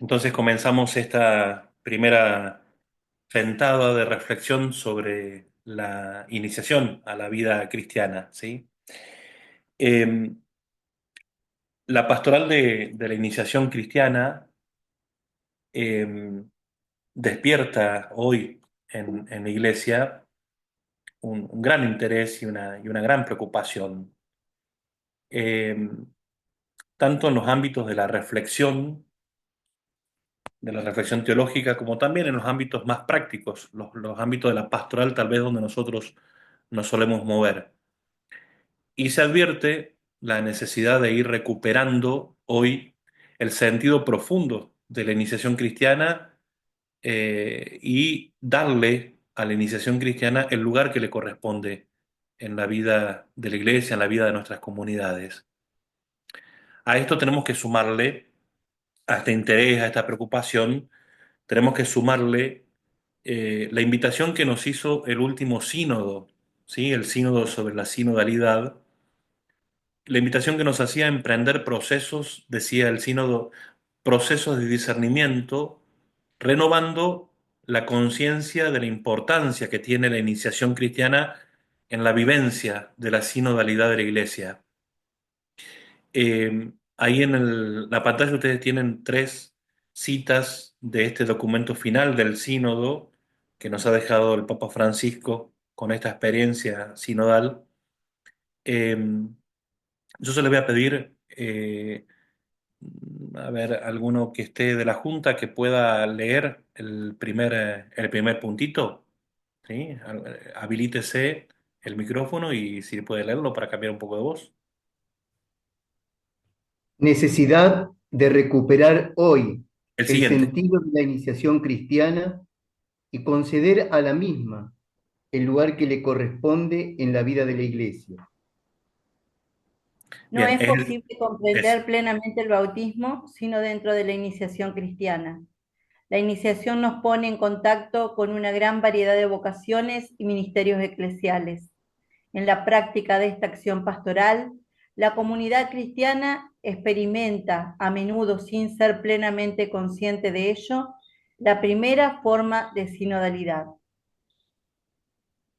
Entonces comenzamos esta primera sentada de reflexión sobre la iniciación a la vida cristiana, ¿sí? Eh, la pastoral de la iniciación cristiana eh, despierta hoy en la iglesia un gran interés y una gran preocupación, eh, tanto en los ámbitos de la reflexión teológica, como también en los ámbitos más prácticos, los ámbitos de la pastoral, tal vez donde nosotros nos solemos mover. Y se advierte la necesidad de ir recuperando hoy el sentido profundo de la iniciación cristiana y darle a la iniciación cristiana el lugar que le corresponde en la vida de la iglesia, en la vida de nuestras comunidades. A esto tenemos que sumarle, a este interés, a esta preocupación, tenemos que sumarle la invitación que nos hizo el último sínodo, ¿sí? El sínodo sobre la sinodalidad, la invitación que nos hacía a emprender procesos, decía el sínodo, procesos de discernimiento, renovando la conciencia de la importancia que tiene la iniciación cristiana en la vivencia de la sinodalidad de la Iglesia. Ahí en la pantalla ustedes tienen tres citas de este documento final del sínodo que nos ha dejado el Papa Francisco con esta experiencia sinodal. Eh, yo se les voy a pedir, a ver, alguno que esté de la Junta que pueda leer el primer puntito, ¿sí? Habilítese el micrófono y si puede leerlo para cambiar un poco de voz. Necesidad de recuperar hoy El el siguiente. sentido de la iniciación cristiana y conceder a la misma el lugar que le corresponde en la vida de la Iglesia. No Bien, es posible es comprender plenamente el bautismo sino dentro de la iniciación cristiana. La iniciación nos pone en contacto con una gran variedad de vocaciones y ministerios eclesiales. En la práctica de esta acción pastoral, la comunidad cristiana experimenta, a menudo sin ser plenamente consciente de ello, la primera forma de sinodalidad.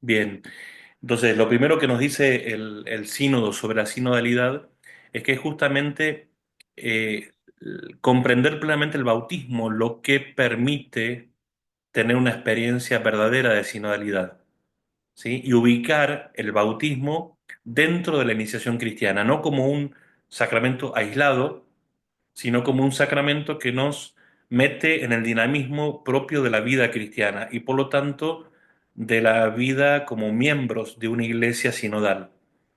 bien. Entonces, lo primero que nos dice el sínodo sobre la sinodalidad es que es justamente comprender plenamente el bautismo lo que permite tener una experiencia verdadera de sinodalidad, ¿sí? Y ubicar el bautismo dentro de la iniciación cristiana, no como un sacramento aislado, sino como un sacramento que nos mete en el dinamismo propio de la vida cristiana y por lo tanto de la vida como miembros de una iglesia sinodal,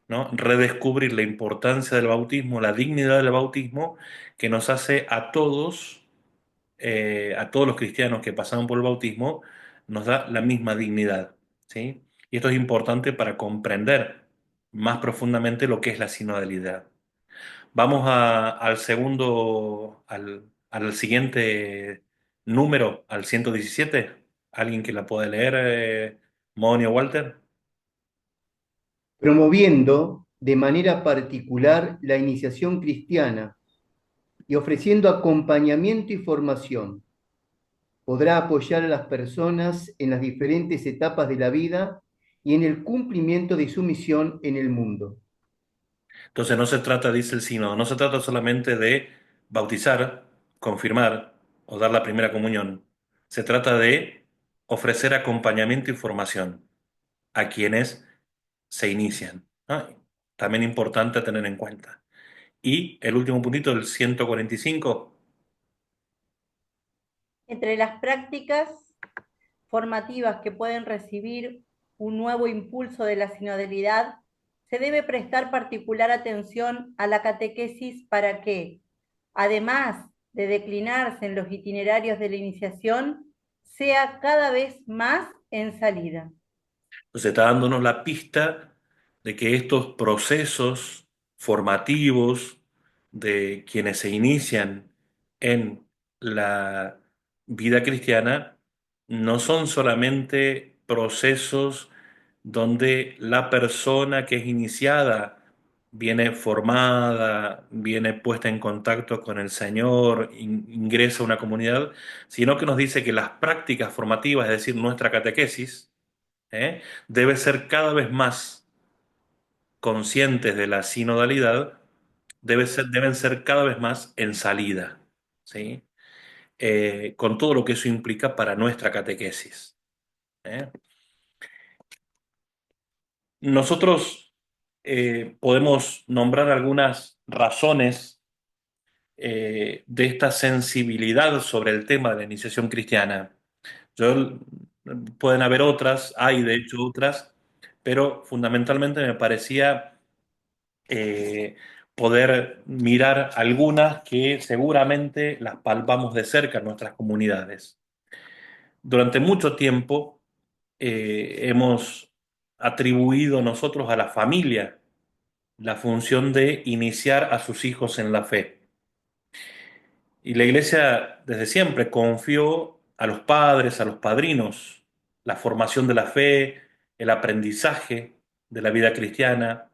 ¿no? Redescubrir la importancia del bautismo, la dignidad del bautismo que nos hace a todos los cristianos que pasamos por el bautismo, nos da la misma dignidad, ¿sí? Y esto es importante para comprender más profundamente lo que es la sinodalidad. Vamos al siguiente número, al 117. ¿Alguien que la pueda leer, Moni o Walter? Promoviendo de manera particular la iniciación cristiana y ofreciendo acompañamiento y formación, podrá apoyar a las personas en las diferentes etapas de la vida y en el cumplimiento de su misión en el mundo. Entonces no se trata, dice el sínodo, no se trata solamente de bautizar, confirmar o dar la primera comunión. Se trata de ofrecer acompañamiento y formación a quienes se inician, ¿no? También importante tener en cuenta. Y el último puntito, el 145. Entre las prácticas formativas que pueden recibir un nuevo impulso de la sinodalidad, se debe prestar particular atención a la catequesis para que, además de declinarse en los itinerarios de la iniciación, sea cada vez más en salida. Entonces está dándonos la pista de que estos procesos formativos de quienes se inician en la vida cristiana no son solamente procesos donde la persona que es iniciada viene formada, viene puesta en contacto con el Señor, ingresa a una comunidad, sino que nos dice que las prácticas formativas, es decir, nuestra catequesis, debe ser cada vez más conscientes de la sinodalidad, deben ser cada vez más en salida, ¿sí? Con todo lo que eso implica para nuestra catequesis. ¿Eh? Nosotros podemos nombrar algunas razones de esta sensibilidad sobre el tema de la iniciación cristiana. Yo, pueden haber otras, hay de hecho otras, pero fundamentalmente me parecía eh, poder mirar algunas que seguramente las palpamos de cerca en nuestras comunidades. Durante mucho tiempo hemos atribuido nosotros a la familia la función de iniciar a sus hijos en la fe. Y la Iglesia desde siempre confió a los padres, a los padrinos, la formación de la fe, el aprendizaje de la vida cristiana,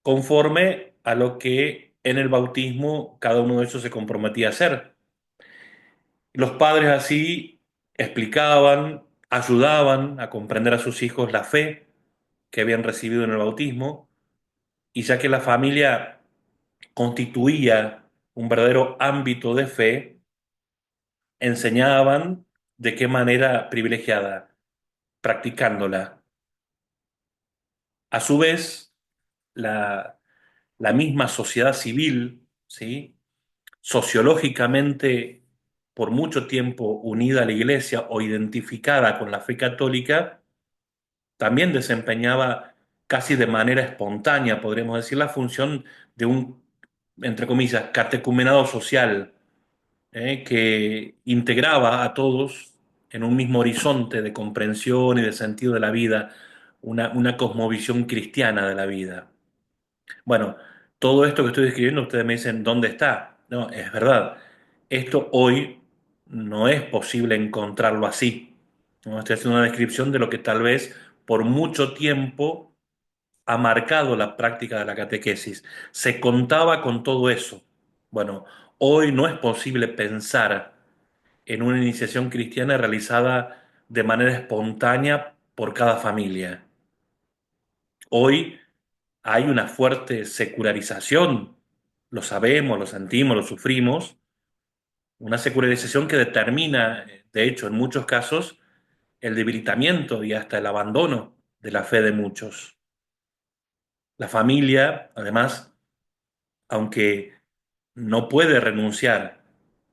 conforme a lo que en el bautismo cada uno de ellos se comprometía a hacer. Los padres así explicaban, ayudaban a comprender a sus hijos la fe que habían recibido en el bautismo, y ya que la familia constituía un verdadero ámbito de fe, enseñaban de qué manera privilegiada, practicándola. A su vez, la, la misma sociedad civil, ¿sí? Sociológicamente por mucho tiempo unida a la Iglesia o identificada con la fe católica, también desempeñaba casi de manera espontánea, podríamos decir, la función de un, entre comillas, catecumenado social, que integraba a todos en un mismo horizonte de comprensión y de sentido de la vida, una cosmovisión cristiana de la vida. Bueno, todo esto que estoy describiendo, ustedes me dicen, ¿dónde está? No, es verdad. Esto hoy no es posible encontrarlo así. ¿No? Estoy haciendo una descripción de lo que tal vez por mucho tiempo ha marcado la práctica de la catequesis. Se contaba con todo eso. Bueno, hoy no es posible pensar en una iniciación cristiana realizada de manera espontánea por cada familia. Hoy hay una fuerte secularización, lo sabemos, lo sentimos, lo sufrimos, una secularización que determina, de hecho, en muchos casos, el debilitamiento y hasta el abandono de la fe de muchos. La familia, además, aunque no puede renunciar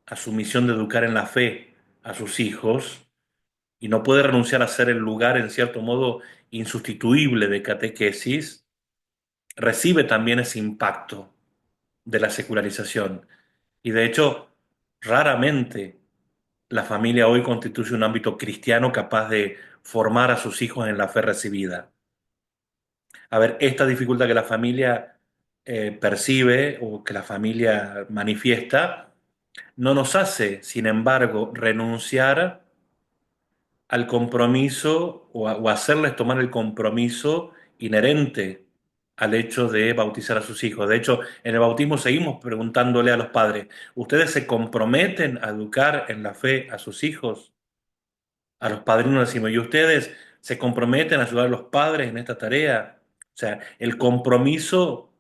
a su misión de educar en la fe a sus hijos, y no puede renunciar a ser el lugar, en cierto modo, insustituible de catequesis, recibe también ese impacto de la secularización. Y de hecho, raramente la familia hoy constituye un ámbito cristiano capaz de formar a sus hijos en la fe recibida. A ver, esta dificultad que la familia percibe o que la familia manifiesta no nos hace, sin embargo, renunciar al compromiso o hacerles tomar el compromiso inherente al hecho de bautizar a sus hijos. De hecho, en el bautismo seguimos preguntándole a los padres, ¿ustedes se comprometen a educar en la fe a sus hijos? A los padrinos decimos, ¿y ustedes se comprometen a ayudar a los padres en esta tarea? O sea, el compromiso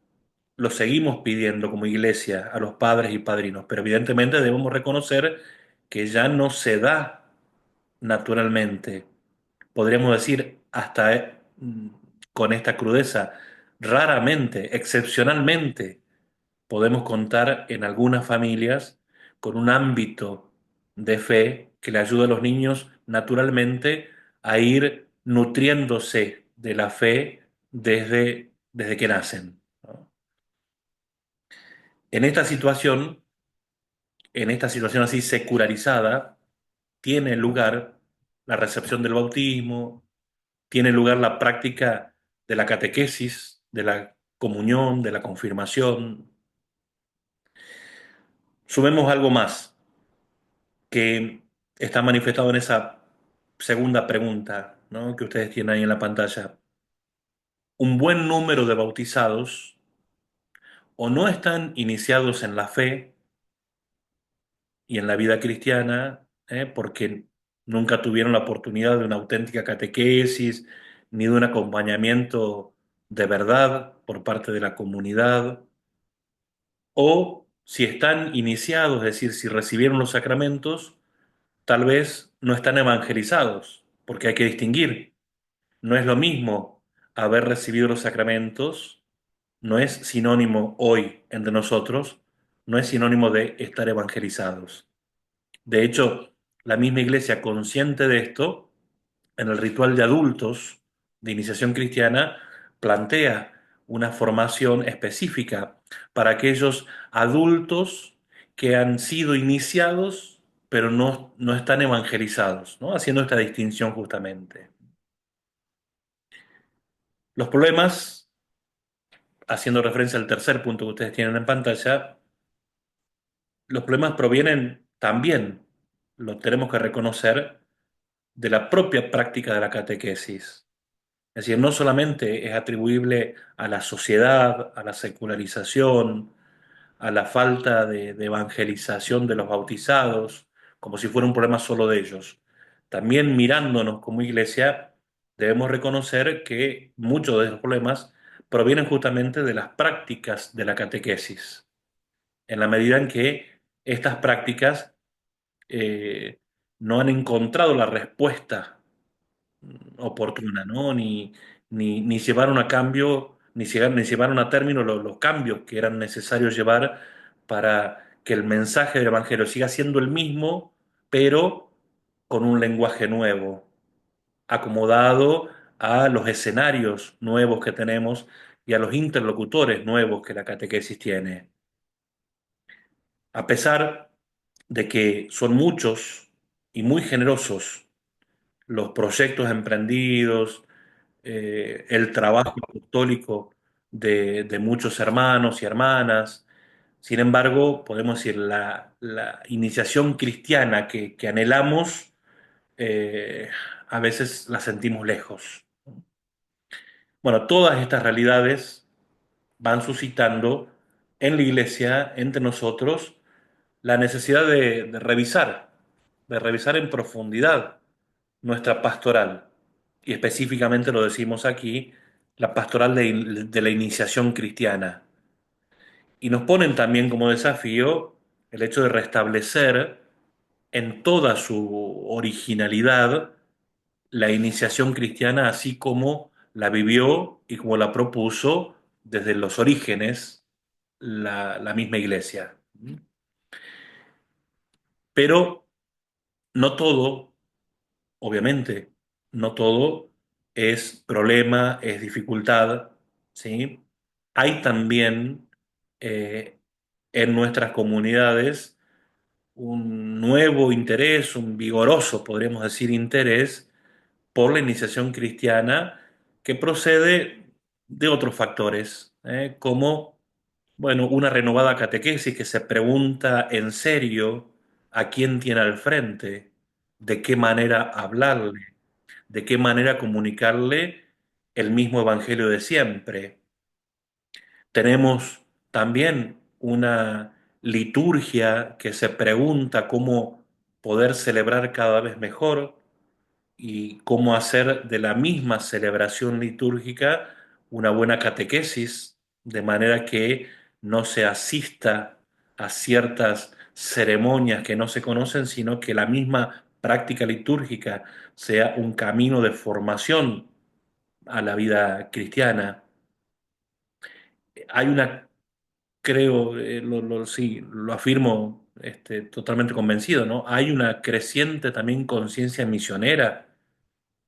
lo seguimos pidiendo como iglesia a los padres y padrinos, pero evidentemente debemos reconocer que ya no se da naturalmente. Podríamos decir hasta con esta crudeza, raramente, excepcionalmente, podemos contar en algunas familias con un ámbito de fe que le ayuda a los niños naturalmente a ir nutriéndose de la fe desde que nacen. ¿No? En esta situación, en esta situación así secularizada, tiene lugar la recepción del bautismo, tiene lugar la práctica de la catequesis, de la comunión, de la confirmación. Sumemos algo más que está manifestado en esa segunda pregunta, ¿no? Que ustedes tienen ahí en la pantalla. Un buen número de bautizados o no están iniciados en la fe y en la vida cristiana, porque nunca tuvieron la oportunidad de una auténtica catequesis ni de un acompañamiento de verdad por parte de la comunidad, o si están iniciados, es decir, si recibieron los sacramentos, tal vez no están evangelizados, porque hay que distinguir. No es lo mismo haber recibido los sacramentos, no es sinónimo hoy entre nosotros, no es sinónimo de estar evangelizados. De hecho, la misma Iglesia, consciente de esto, en el ritual de adultos de iniciación cristiana, plantea una formación específica para aquellos adultos que han sido iniciados, pero no están evangelizados, ¿no? Haciendo esta distinción justamente. Los problemas, haciendo referencia al tercer punto que ustedes tienen en pantalla, los problemas provienen también, lo tenemos que reconocer, de la propia práctica de la catequesis. Es decir, no solamente es atribuible a la sociedad, a la secularización, a la falta de evangelización de los bautizados, como si fuera un problema solo de ellos. También mirándonos como iglesia, debemos reconocer que muchos de esos problemas provienen justamente de las prácticas de la catequesis, en la medida en que estas prácticas eh, no han encontrado la respuesta oportuna, ¿no? Ni llevaron a cambio, ni llevaron a término los cambios que eran necesarios llevar para que el mensaje del Evangelio siga siendo el mismo, pero con un lenguaje nuevo, acomodado a los escenarios nuevos que tenemos y a los interlocutores nuevos que la catequesis tiene. A pesar de que son muchos y muy generosos los proyectos emprendidos, el trabajo apostólico de muchos hermanos y hermanas. Sin embargo, podemos decir, la iniciación cristiana que anhelamos, eh, a veces la sentimos lejos. Bueno, todas estas realidades van suscitando en la iglesia, entre nosotros, la necesidad de revisar en profundidad nuestra pastoral. Y específicamente lo decimos aquí, la pastoral de la iniciación cristiana. Y nos ponen también como desafío el hecho de restablecer en toda su originalidad la iniciación cristiana así como la vivió y como la propuso desde los orígenes la misma iglesia. Pero no todo, obviamente, no todo es problema, es dificultad, ¿sí? Hay también eh, en nuestras comunidades un nuevo interés, un vigoroso, podríamos decir, interés por la iniciación cristiana que procede de otros factores, como, bueno, una renovada catequesis que se pregunta en serio a quién tiene al frente, de qué manera hablarle, de qué manera comunicarle el mismo evangelio de siempre. Tenemos también una liturgia que se pregunta cómo poder celebrar cada vez mejor y cómo hacer de la misma celebración litúrgica una buena catequesis, de manera que no se asista a ciertas ceremonias que no se conocen, sino que la misma práctica litúrgica sea un camino de formación a la vida cristiana. Hay una, creo, sí, lo afirmo totalmente convencido, ¿no? Hay una creciente también conciencia misionera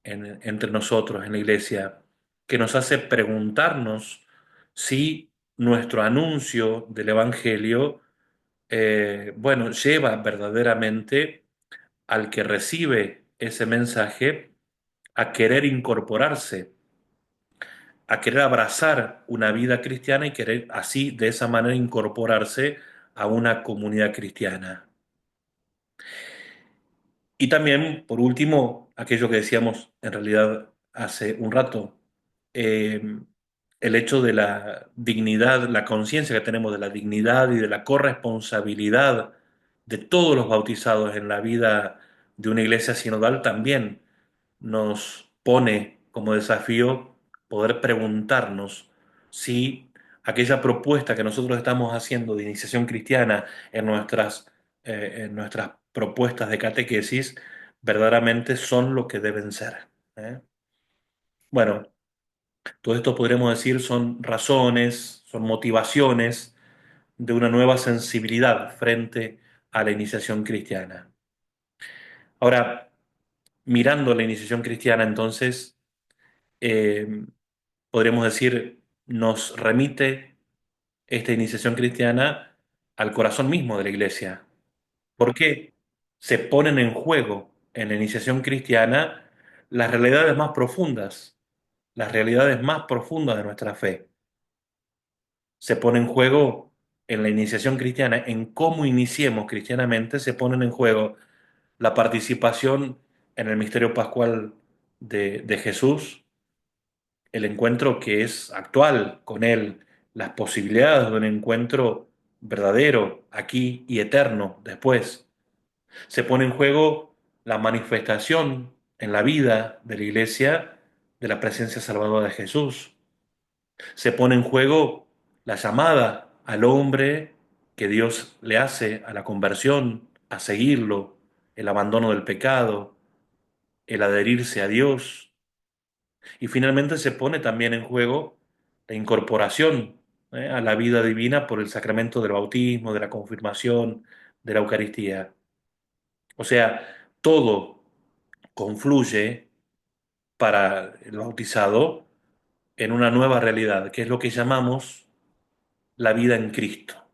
entre nosotros en la iglesia, que nos hace preguntarnos si nuestro anuncio del Evangelio, bueno, lleva verdaderamente al que recibe ese mensaje a querer incorporarse, a querer abrazar una vida cristiana y querer así, de esa manera, incorporarse a una comunidad cristiana. Y también, por último, aquello que decíamos en realidad hace un rato, eh, el hecho de la dignidad, la conciencia que tenemos de la dignidad y de la corresponsabilidad de todos los bautizados en la vida de una iglesia sinodal también nos pone como desafío poder preguntarnos si aquella propuesta que nosotros estamos haciendo de iniciación cristiana en nuestras propuestas de catequesis verdaderamente son lo que deben ser. ¿Eh? Bueno, todo esto podremos decir son razones, son motivaciones de una nueva sensibilidad frente a la iniciación cristiana. Ahora, mirando la iniciación cristiana, entonces, eh, podríamos decir, nos remite esta iniciación cristiana al corazón mismo de la iglesia. ¿Por qué? Se ponen en juego en la iniciación cristiana las realidades más profundas de nuestra fe. Se pone en juego en la iniciación cristiana, en cómo iniciemos cristianamente, se ponen en juego la participación en el misterio pascual de Jesús, el encuentro que es actual con Él, las posibilidades de un encuentro verdadero aquí y eterno después. Se pone en juego la manifestación en la vida de la iglesia de la presencia salvadora de Jesús. Se pone en juego la llamada al hombre que Dios le hace a la conversión, a seguirlo, el abandono del pecado, el adherirse a Dios. Y finalmente se pone también en juego la incorporación, a la vida divina por el sacramento del bautismo, de la confirmación, de la Eucaristía. O sea, todo confluye para el bautizado en una nueva realidad, que es lo que llamamos la vida en Cristo.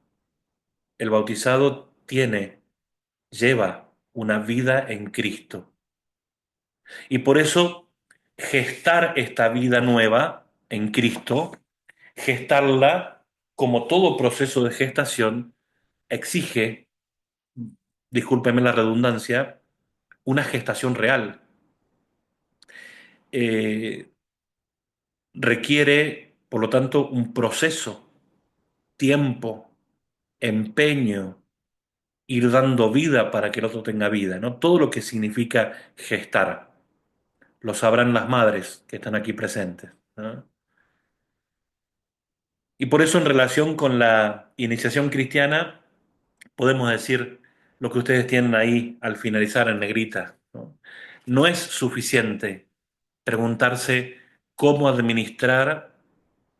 El bautizado lleva una vida en Cristo. Y por eso gestar esta vida nueva en Cristo, gestarla como todo proceso de gestación, exige, discúlpeme la redundancia, una gestación real. Eh, Requiere, por lo tanto, un proceso, tiempo, empeño, ir dando vida para que el otro tenga vida, ¿no? Todo lo que significa gestar. Lo sabrán las madres que están aquí presentes, ¿no? Y por eso en relación con la iniciación cristiana, podemos decir lo que ustedes tienen ahí al finalizar en negrita, ¿no? No es suficiente preguntarse cómo administrar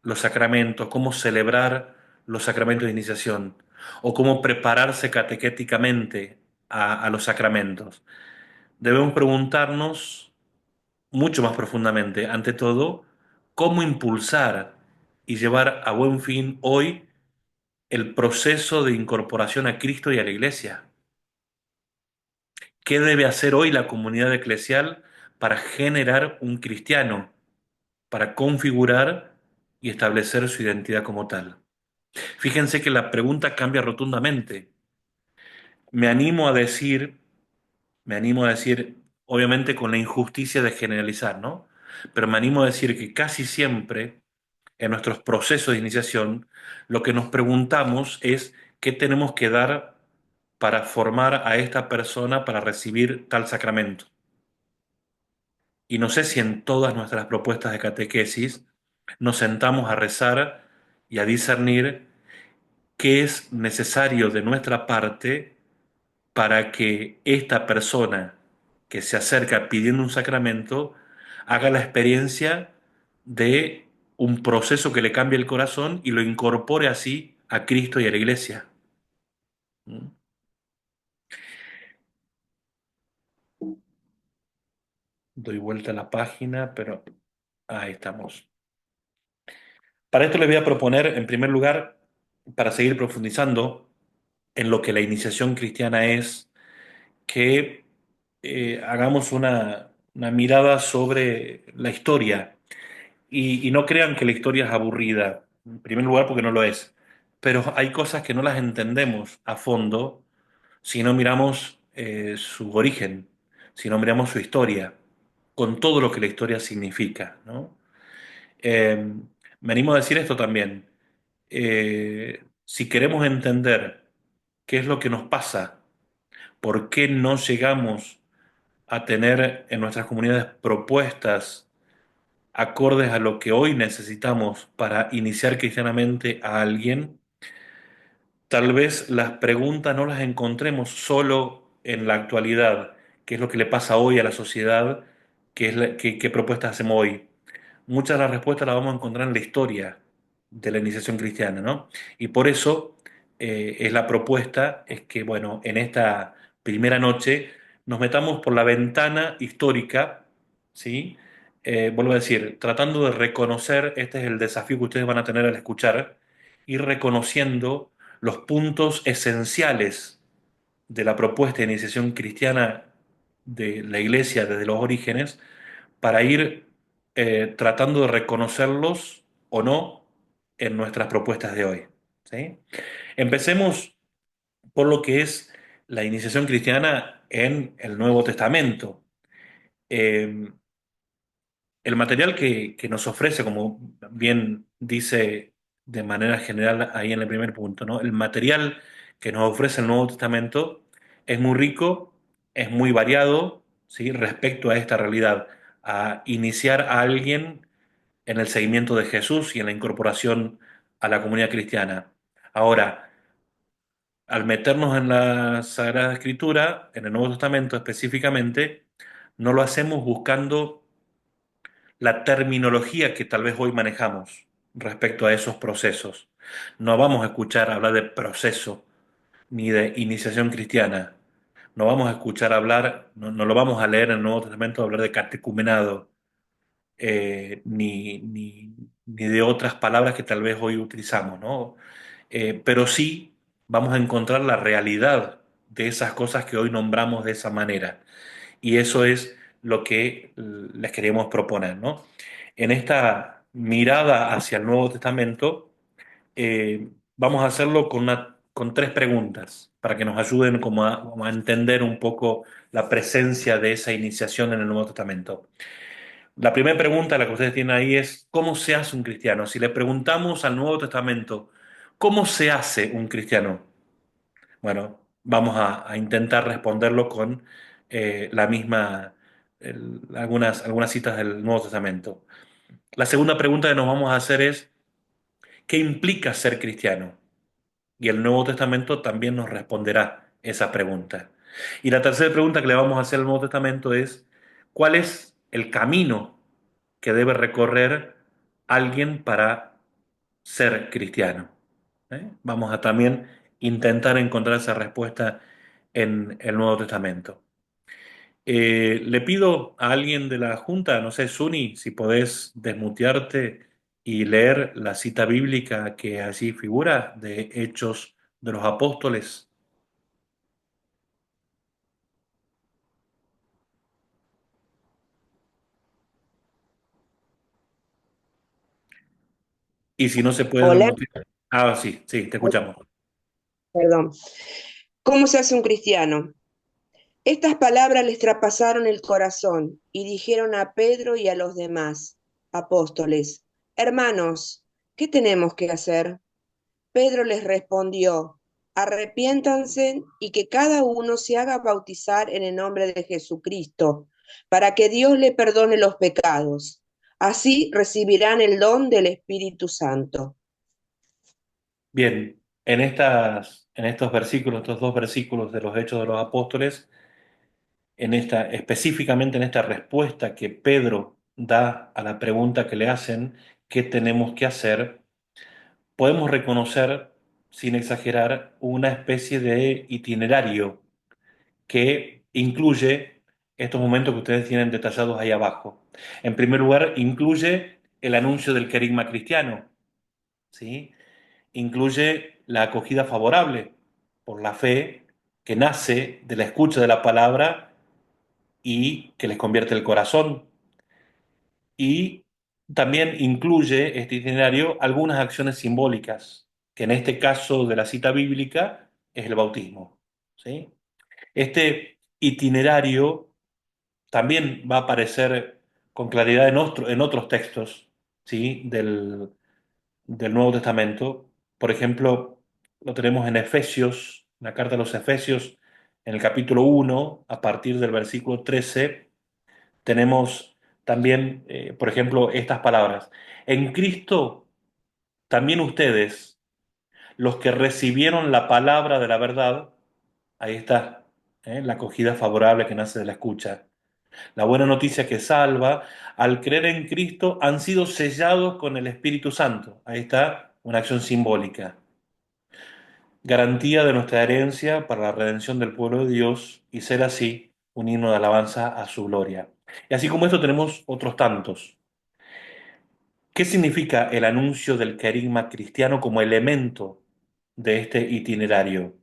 los sacramentos, cómo celebrar los sacramentos de iniciación o cómo prepararse catequéticamente a los sacramentos. Debemos preguntarnos mucho más profundamente, ante todo, cómo impulsar y llevar a buen fin hoy el proceso de incorporación a Cristo y a la Iglesia. ¿Qué debe hacer hoy la comunidad eclesial para generar un cristiano, para configurar y establecer su identidad como tal? Fíjense que la pregunta cambia rotundamente. Me animo a decir, me animo a decir, obviamente con la injusticia de generalizar, ¿no? Pero me animo a decir que casi siempre en nuestros procesos de iniciación, lo que nos preguntamos es qué tenemos que dar para formar a esta persona para recibir tal sacramento. Y no sé si en todas nuestras propuestas de catequesis nos sentamos a rezar y a discernir qué es necesario de nuestra parte para que esta persona que se acerca pidiendo un sacramento haga la experiencia de un proceso que le cambie el corazón y lo incorpore así a Cristo y a la Iglesia. ¿Mm? Doy vuelta a la página, pero ahí estamos. Para esto les voy a proponer, en primer lugar, para seguir profundizando en lo que la iniciación cristiana es, que hagamos una mirada sobre la historia. Y no crean que la historia es aburrida, en primer lugar porque no lo es, pero hay cosas que no las entendemos a fondo si no miramos su origen, si no miramos su historia, con todo lo que la historia significa, ¿no? Eh, venimos a decir esto también. Si queremos entender qué es lo que nos pasa, por qué no llegamos a tener en nuestras comunidades propuestas acordes a lo que hoy necesitamos para iniciar cristianamente a alguien, tal vez las preguntas no las encontremos solo en la actualidad, qué es lo que le pasa hoy a la sociedad, qué propuestas hacemos hoy. Muchas de las respuestas las vamos a encontrar en la historia de la iniciación cristiana, ¿no? Y por eso es la propuesta, es que, bueno, en esta primera noche nos metamos por la ventana histórica, ¿sí? Vuelvo a decir, tratando de reconocer, este es el desafío que ustedes van a tener al escuchar, ir reconociendo los puntos esenciales de la propuesta de iniciación cristiana de la Iglesia desde los orígenes, para ir tratando de reconocerlos o no en nuestras propuestas de hoy. ¿Sí? Empecemos por lo que es la iniciación cristiana en el Nuevo Testamento. Eh, el material que nos ofrece, como bien dice de manera general ahí en el primer punto, ¿no? El material que nos ofrece el Nuevo Testamento es muy rico, es muy variado, ¿sí? Respecto a esta realidad, a iniciar a alguien en el seguimiento de Jesús y en la incorporación a la comunidad cristiana. Ahora, al meternos en la Sagrada Escritura, en el Nuevo Testamento específicamente, no lo hacemos buscando la terminología que tal vez hoy manejamos respecto a esos procesos. No vamos a escuchar hablar de proceso ni de iniciación cristiana. No vamos a escuchar hablar, no lo vamos a leer en el Nuevo Testamento hablar de catecumenado, ni de otras palabras que tal vez hoy utilizamos, ¿no? Pero sí vamos a encontrar la realidad de esas cosas que hoy nombramos de esa manera. Y eso es lo que les queríamos proponer, ¿no? En esta mirada hacia el Nuevo Testamento, vamos a hacerlo con tres preguntas para que nos ayuden como a entender un poco la presencia de esa iniciación en el Nuevo Testamento. La primera pregunta, la que ustedes tienen ahí, es ¿cómo se hace un cristiano? Si le preguntamos al Nuevo Testamento, ¿cómo se hace un cristiano? Bueno, vamos a intentar responderlo con la misma, algunas citas del Nuevo Testamento. La segunda pregunta que nos vamos a hacer es, ¿qué implica ser cristiano? Y el Nuevo Testamento también nos responderá esa pregunta. Y la tercera pregunta que le vamos a hacer al Nuevo Testamento es, ¿cuál es el camino que debe recorrer alguien para ser cristiano? Vamos a también intentar encontrar esa respuesta en el Nuevo Testamento. Le pido a alguien de la Junta, no sé, Suni, si podés desmutearte y leer la cita bíblica que allí figura de Hechos de los Apóstoles. Y si no se puede Hola, desmutear. Ah, sí, sí, te escuchamos. perdón. ¿Cómo se hace un cristiano? Estas palabras les traspasaron el corazón y dijeron a Pedro y a los demás apóstoles, hermanos, ¿qué tenemos que hacer? Pedro les respondió, arrepiéntanse y que cada uno se haga bautizar en el nombre de Jesucristo, para que Dios le perdone los pecados. Así recibirán el don del Espíritu Santo. Bien, en estos versículos, estos dos versículos de los Hechos de los Apóstoles, específicamente en esta respuesta que Pedro da a la pregunta que le hacen, ¿qué tenemos que hacer? Podemos reconocer, sin exagerar, una especie de itinerario que incluye estos momentos que ustedes tienen detallados ahí abajo. En primer lugar, incluye el anuncio del querigma cristiano, ¿sí? Incluye la acogida favorable por la fe que nace de la escucha de la palabra y que les convierte el corazón. Y también incluye este itinerario algunas acciones simbólicas, que en este caso de la cita bíblica es el bautismo. ¿Sí? Este itinerario también va a aparecer con claridad en otros textos, ¿sí? del Nuevo Testamento. Por ejemplo, lo tenemos en Efesios, en la carta a los Efesios, en el capítulo 1, a partir del versículo 13, tenemos también, por ejemplo, estas palabras. En Cristo, también ustedes, los que recibieron la palabra de la verdad, ahí está, la acogida favorable que nace de la escucha. La buena noticia que salva, al creer en Cristo, han sido sellados con el Espíritu Santo. Ahí está una acción simbólica. Garantía de nuestra herencia para la redención del pueblo de Dios y ser así un himno de alabanza a su gloria. Y así como esto tenemos otros tantos. ¿Qué significa el anuncio del carisma cristiano como elemento de este itinerario?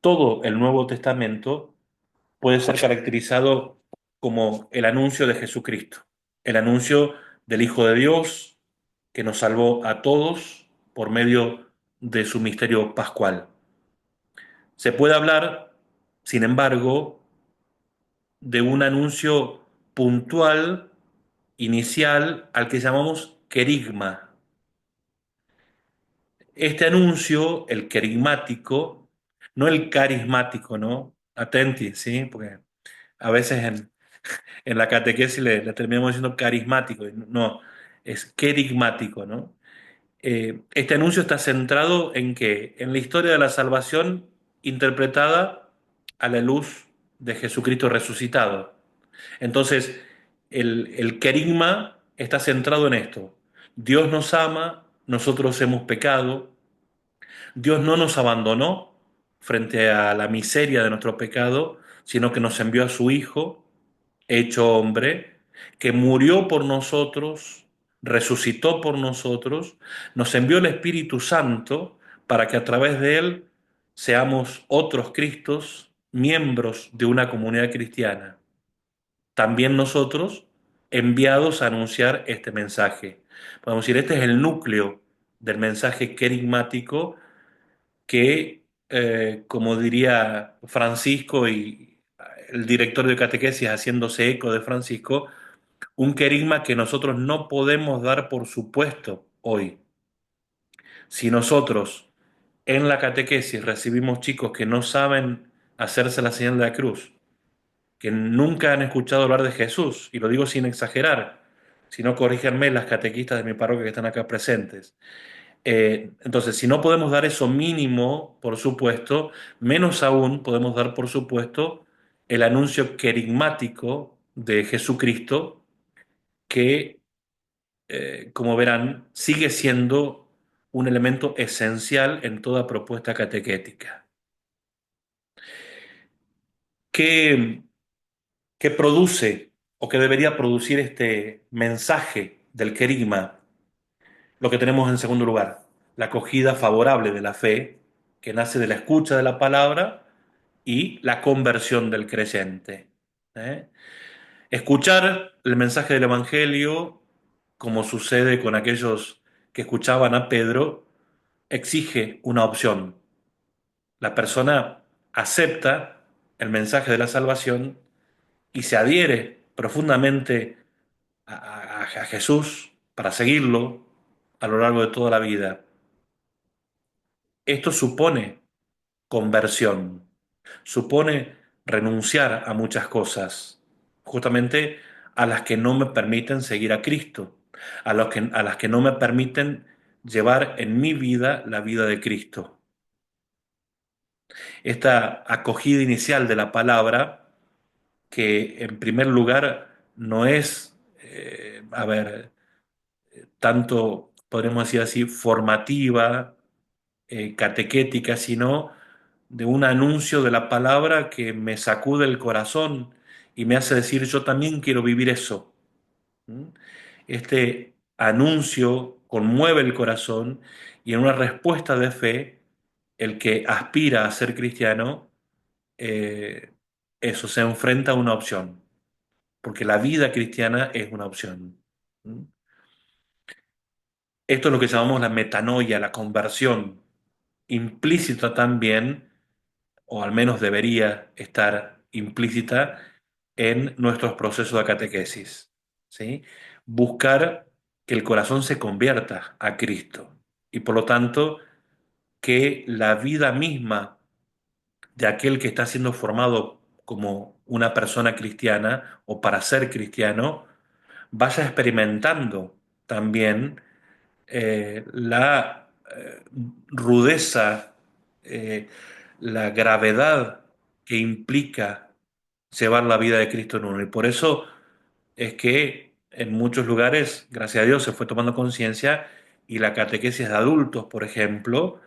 Todo el Nuevo Testamento puede ser caracterizado como el anuncio de Jesucristo, el anuncio del Hijo de Dios que nos salvó a todos por medio de su misterio pascual. Se puede hablar, sin embargo, de un anuncio puntual, inicial, al que llamamos querigma. Este anuncio, el querigmático, no el carismático, ¿no? Atenti, ¿sí? Porque a veces en la catequesis le terminamos diciendo carismático, y no, es querigmático, ¿no? Este anuncio está centrado en que en la historia de la salvación interpretada a la luz de Jesucristo resucitado. Entonces, el querigma está centrado en esto. Dios nos ama, nosotros hemos pecado, Dios no nos abandonó frente a la miseria de nuestro pecado, sino que nos envió a su Hijo, hecho hombre, que murió por nosotros, resucitó por nosotros, nos envió el Espíritu Santo para que a través de él seamos otros Cristos, miembros de una comunidad cristiana. También nosotros enviados a anunciar este mensaje. Podemos decir, este es el núcleo del mensaje querigmático que, como diría Francisco y el director de catequesis haciéndose eco de Francisco, un querigma que nosotros no podemos dar por supuesto hoy. Si nosotros en la catequesis recibimos chicos que no saben hacerse la señal de la cruz, que nunca han escuchado hablar de Jesús, y lo digo sin exagerar, si no corríjanme las catequistas de mi parroquia que están acá presentes. Entonces, si no podemos dar eso mínimo, por supuesto, menos aún podemos dar, por supuesto, el anuncio querigmático de Jesucristo, que, como verán, sigue siendo un elemento esencial en toda propuesta catequética. ¿Qué, qué produce o qué debería producir este mensaje del querigma? Lo que tenemos en segundo lugar, la acogida favorable de la fe, que nace de la escucha de la palabra y la conversión del creyente. ¿Eh? Escuchar el mensaje del Evangelio, como sucede con aquellos que escuchaban a Pedro, exige una opción. La persona acepta el mensaje de la salvación y se adhiere profundamente a Jesús para seguirlo a lo largo de toda la vida. Esto supone conversión, supone renunciar a muchas cosas, justamente a las que no me permiten seguir a Cristo, a las que no me permiten llevar en mi vida la vida de Cristo. Esta acogida inicial de la palabra, que en primer lugar no es, tanto, podremos decir así, formativa, catequética, sino de un anuncio de la palabra que me sacude el corazón y me hace decir, yo también quiero vivir eso. ¿Mm? Este anuncio conmueve el corazón y en una respuesta de fe, el que aspira a ser cristiano, eh, eso se enfrenta a una opción, porque la vida cristiana es una opción. ¿Mm? Esto es lo que llamamos la metanoia, la conversión, implícita también, o al menos debería estar implícita en nuestros procesos de catequesis, ¿sí? Buscar que el corazón se convierta a Cristo. y por lo tanto que la vida misma de aquel que está siendo formado como una persona cristiana o para ser cristiano vaya experimentando también la rudeza, eh, la gravedad que implica llevar la vida de Cristo en uno. Y por eso es que en muchos lugares, gracias a Dios, se fue tomando conciencia y la catequesis de adultos, por ejemplo,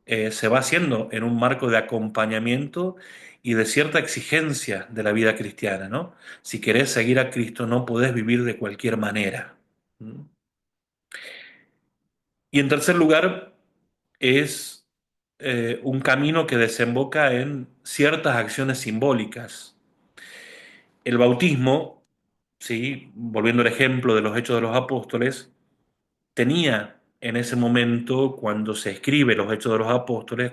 se va haciendo en un marco de acompañamiento y de cierta exigencia de la vida cristiana, ¿no? Si querés seguir a Cristo, no podés vivir de cualquier manera. ¿Mm? Y en tercer lugar, es un camino que desemboca en ciertas acciones simbólicas. El bautismo, ¿sí? Volviendo al ejemplo de los Hechos de los Apóstoles, tenía en ese momento, cuando se escribe los Hechos de los Apóstoles,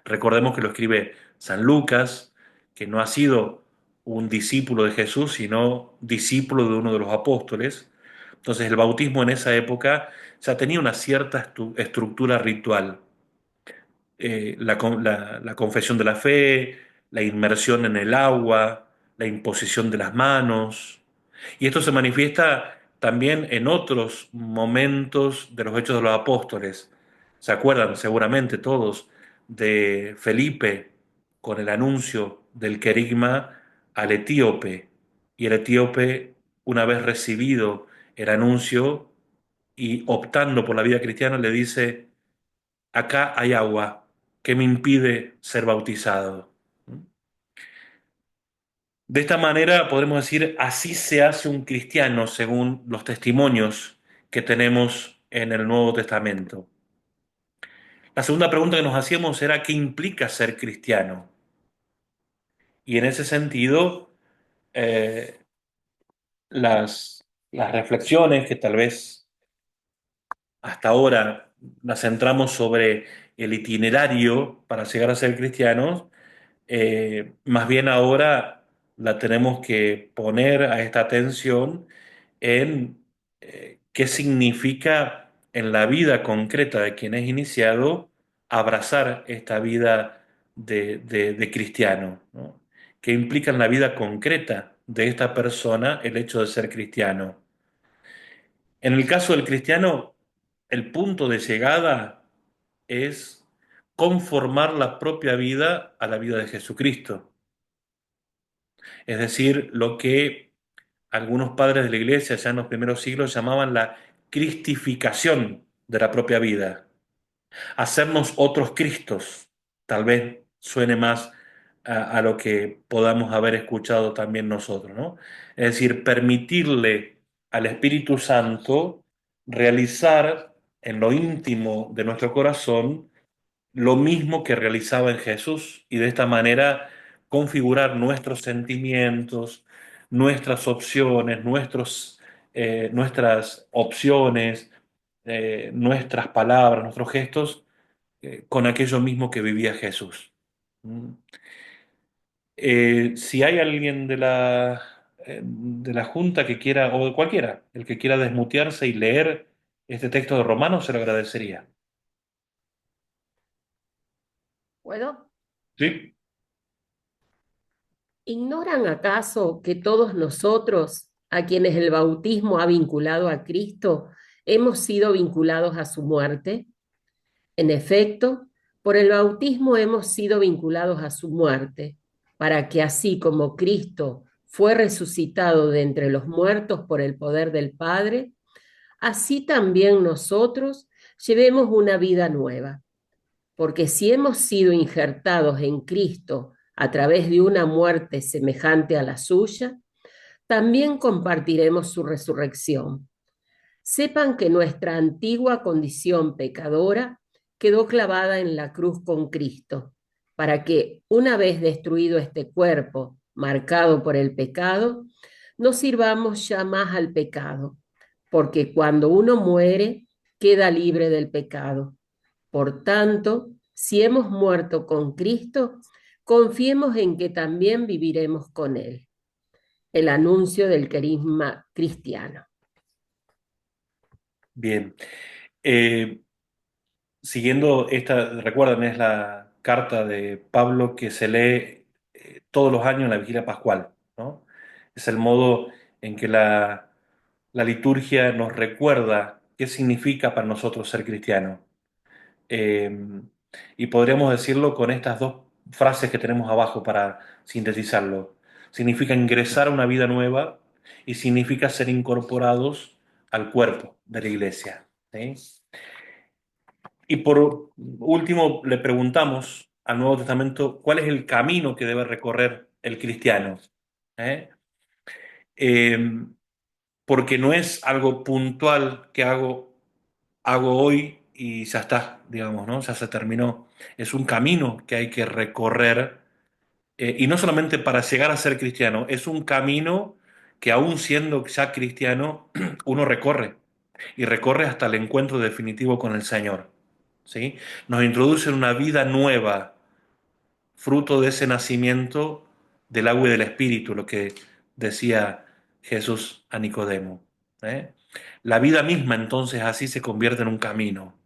recordemos que lo escribe San Lucas, que no ha sido un discípulo de Jesús, sino discípulo de uno de los apóstoles. Entonces el bautismo en esa época ya tenía una cierta estructura ritual. La confesión de la fe, la inmersión en el agua, la imposición de las manos. Y esto se manifiesta también en otros momentos de los Hechos de los Apóstoles. ¿Se acuerdan seguramente todos de Felipe con el anuncio del querigma al etíope? Y el etíope, una vez recibido el anuncio y optando por la vida cristiana, le dice, acá hay agua que me impide ser bautizado. De esta manera podremos decir, así se hace un cristiano según los testimonios que tenemos en el Nuevo Testamento. La segunda pregunta que nos hacíamos era, ¿qué implica ser cristiano? Y en ese sentido, eh, las reflexiones que tal vez hasta ahora las centramos sobre el itinerario para llegar a ser cristianos, más bien ahora la tenemos que poner a esta atención en qué significa en la vida concreta de quien es iniciado abrazar esta vida de cristiano, ¿no? ¿Qué implica en la vida concreta de esta persona el hecho de ser cristiano? En el caso del cristiano, el punto de llegada es conformar la propia vida a la vida de Jesucristo. Es decir, lo que algunos padres de la iglesia ya en los primeros siglos llamaban la cristificación de la propia vida. Hacernos otros Cristos, tal vez suene más a lo que podamos haber escuchado también nosotros, ¿no? Es decir, permitirle al Espíritu Santo realizar en lo íntimo de nuestro corazón lo mismo que realizaba en Jesús y de esta manera configurar nuestros sentimientos, nuestras opciones, nuestras opciones, nuestras palabras, nuestros gestos, con aquello mismo que vivía Jesús. ¿Mm? Si hay alguien de la Junta que quiera, o de cualquiera, el que quiera desmutearse y leer este texto de Romanos, se lo agradecería. ¿Puedo? ¿Sí? ¿Ignoran acaso que todos nosotros, a quienes el bautismo ha vinculado a Cristo, hemos sido vinculados a su muerte? En efecto, por el bautismo hemos sido vinculados a su muerte, para que así como Cristo fue resucitado de entre los muertos por el poder del Padre, así también nosotros llevemos una vida nueva. Porque si hemos sido injertados en Cristo a través de una muerte semejante a la suya, también compartiremos su resurrección. Sepan que nuestra antigua condición pecadora quedó clavada en la cruz con Cristo, para que, una vez destruido este cuerpo marcado por el pecado, no sirvamos ya más al pecado, porque cuando uno muere, queda libre del pecado. Por tanto, si hemos muerto con Cristo, confiemos en que también viviremos con Él. El anuncio del carisma cristiano. Bien. Eh, siguiendo esta, recuerdan, es la carta de Pablo que se lee todos los años en la vigilia pascual, ¿no? Es el modo en que la liturgia nos recuerda qué significa para nosotros ser cristiano. Eh, y podríamos decirlo con estas dos frases que tenemos abajo para sintetizarlo. Significa ingresar a una vida nueva y significa ser incorporados al cuerpo de la iglesia. ¿Sí? Y por último, le preguntamos al Nuevo Testamento cuál es el camino que debe recorrer el cristiano. ¿Eh? Eh, Porque no es algo puntual que hago hoy y ya está, digamos, ¿no? Ya se terminó. Es un camino que hay que recorrer, y no solamente para llegar a ser cristiano, es un camino que aún siendo ya cristiano, uno recorre y recorre hasta el encuentro definitivo con el Señor, ¿sí? Nos introduce en una vida nueva, fruto de ese nacimiento del agua y del Espíritu, lo que decía Jesús a Nicodemo. ¿Eh? La vida misma entonces así se convierte en un camino.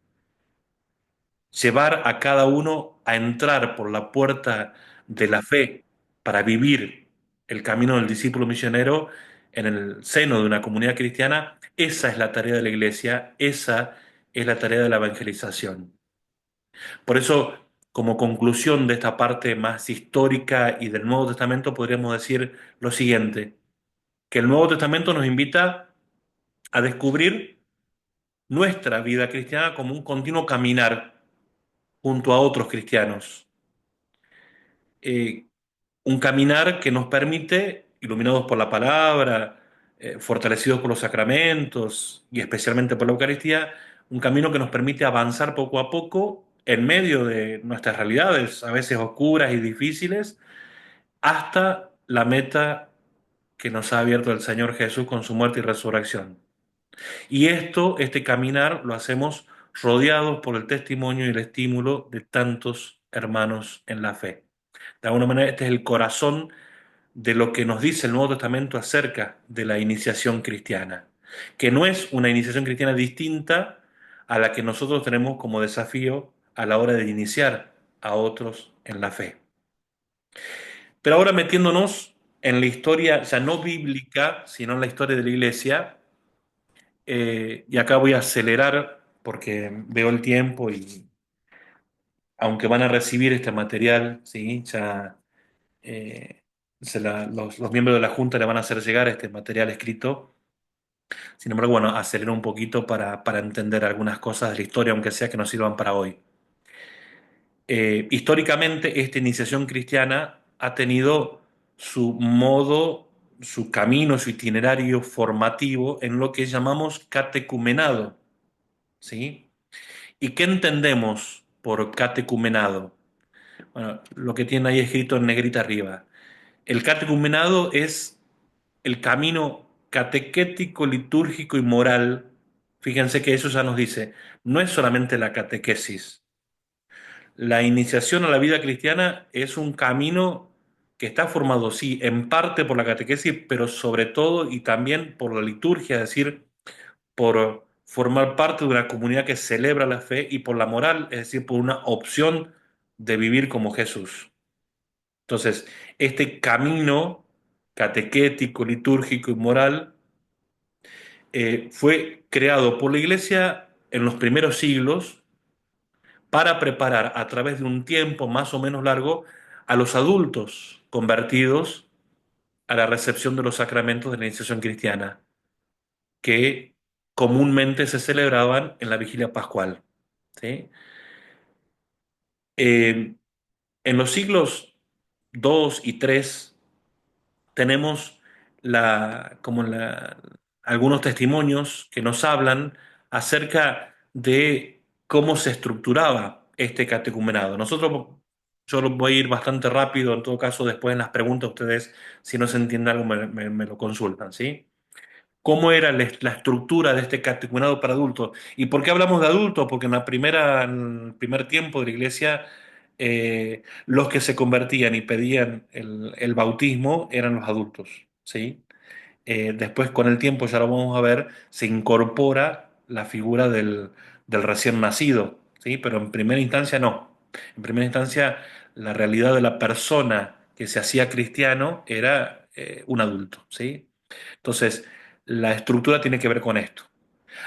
Llevar a cada uno a entrar por la puerta de la fe para vivir el camino del discípulo misionero en el seno de una comunidad cristiana, esa es la tarea de la iglesia, esa es la tarea de la evangelización. Por eso, como conclusión de esta parte más histórica y del Nuevo Testamento, podríamos decir lo siguiente, que el Nuevo Testamento nos invita a descubrir nuestra vida cristiana como un continuo caminar junto a otros cristianos. Eh, un caminar que nos permite, iluminados por la palabra, fortalecidos por los sacramentos y especialmente por la Eucaristía, un camino que nos permite avanzar poco a poco en medio de nuestras realidades, a veces oscuras y difíciles, hasta la meta que nos ha abierto el Señor Jesús con su muerte y resurrección. Y este caminar, lo hacemos rodeados por el testimonio y el estímulo de tantos hermanos en la fe. De alguna manera, este es el corazón de lo que nos dice el Nuevo Testamento acerca de la iniciación cristiana, que no es una iniciación cristiana distinta a la que nosotros tenemos como desafío a la hora de iniciar a otros en la fe. Pero ahora metiéndonos en la historia ya no bíblica, sino en la historia de la iglesia, y acá voy a acelerar porque veo el tiempo y aunque van a recibir este material, ¿sí? Ya los miembros de la Junta le van a hacer llegar este material escrito. Sin embargo, bueno, acelero un poquito para entender algunas cosas de la historia, aunque sea que nos sirvan para hoy. Históricamente, esta iniciación cristiana ha tenido su modo, su camino, su itinerario formativo en lo que llamamos catecumenado, ¿sí? ¿Y qué entendemos por catecumenado? Bueno, lo que tiene ahí escrito en negrita arriba. El catecumenado es el camino catequético, litúrgico y moral. Fíjense que eso ya nos dice, no es solamente la catequesis. La iniciación a la vida cristiana es un camino que está formado, sí, en parte por la catequesis, pero sobre todo y también por la liturgia, es decir, por formar parte de una comunidad que celebra la fe y por la moral, es decir, por una opción de vivir como Jesús. Entonces, este camino catequético, litúrgico y moral fue creado por la Iglesia en los primeros siglos para preparar a través de un tiempo más o menos largo a los adultos convertidos a la recepción de los sacramentos de la iniciación cristiana, que comúnmente se celebraban en la vigilia pascual. ¿Sí? Eh, en los siglos II y III tenemos algunos testimonios que nos hablan acerca de cómo se estructuraba este catecumenado. Yo lo voy a ir bastante rápido, en todo caso, después en las preguntas ustedes, si no se entiende algo, me lo consultan, ¿sí? ¿Cómo era la estructura de este catecumenado para adultos? ¿Y por qué hablamos de adultos? Porque en el primer tiempo de la iglesia, los que se convertían y pedían el bautismo eran los adultos, ¿sí? Después, con el tiempo, ya lo vamos a ver, se incorpora la figura del recién nacido, ¿sí? Pero en primera instancia no. En primera instancia, la realidad de la persona que se hacía cristiano era un adulto, ¿sí? Entonces, la estructura tiene que ver con esto.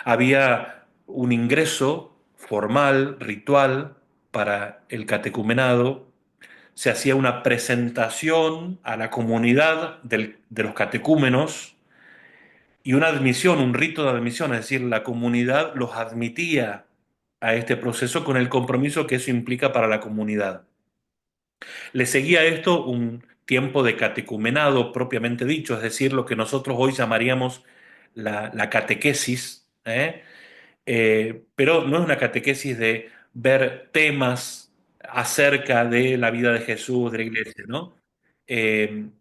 Había un ingreso formal, ritual, para el catecumenado. Se hacía una presentación a la comunidad de los catecúmenos y una admisión, un rito de admisión, es decir, la comunidad los admitía a este proceso con el compromiso que eso implica para la comunidad. Le seguía a esto un tiempo de catecumenado propiamente dicho, es decir, lo que nosotros hoy llamaríamos la catequesis, ¿eh? Pero no es una catequesis de ver temas acerca de la vida de Jesús, de la iglesia, ¿no?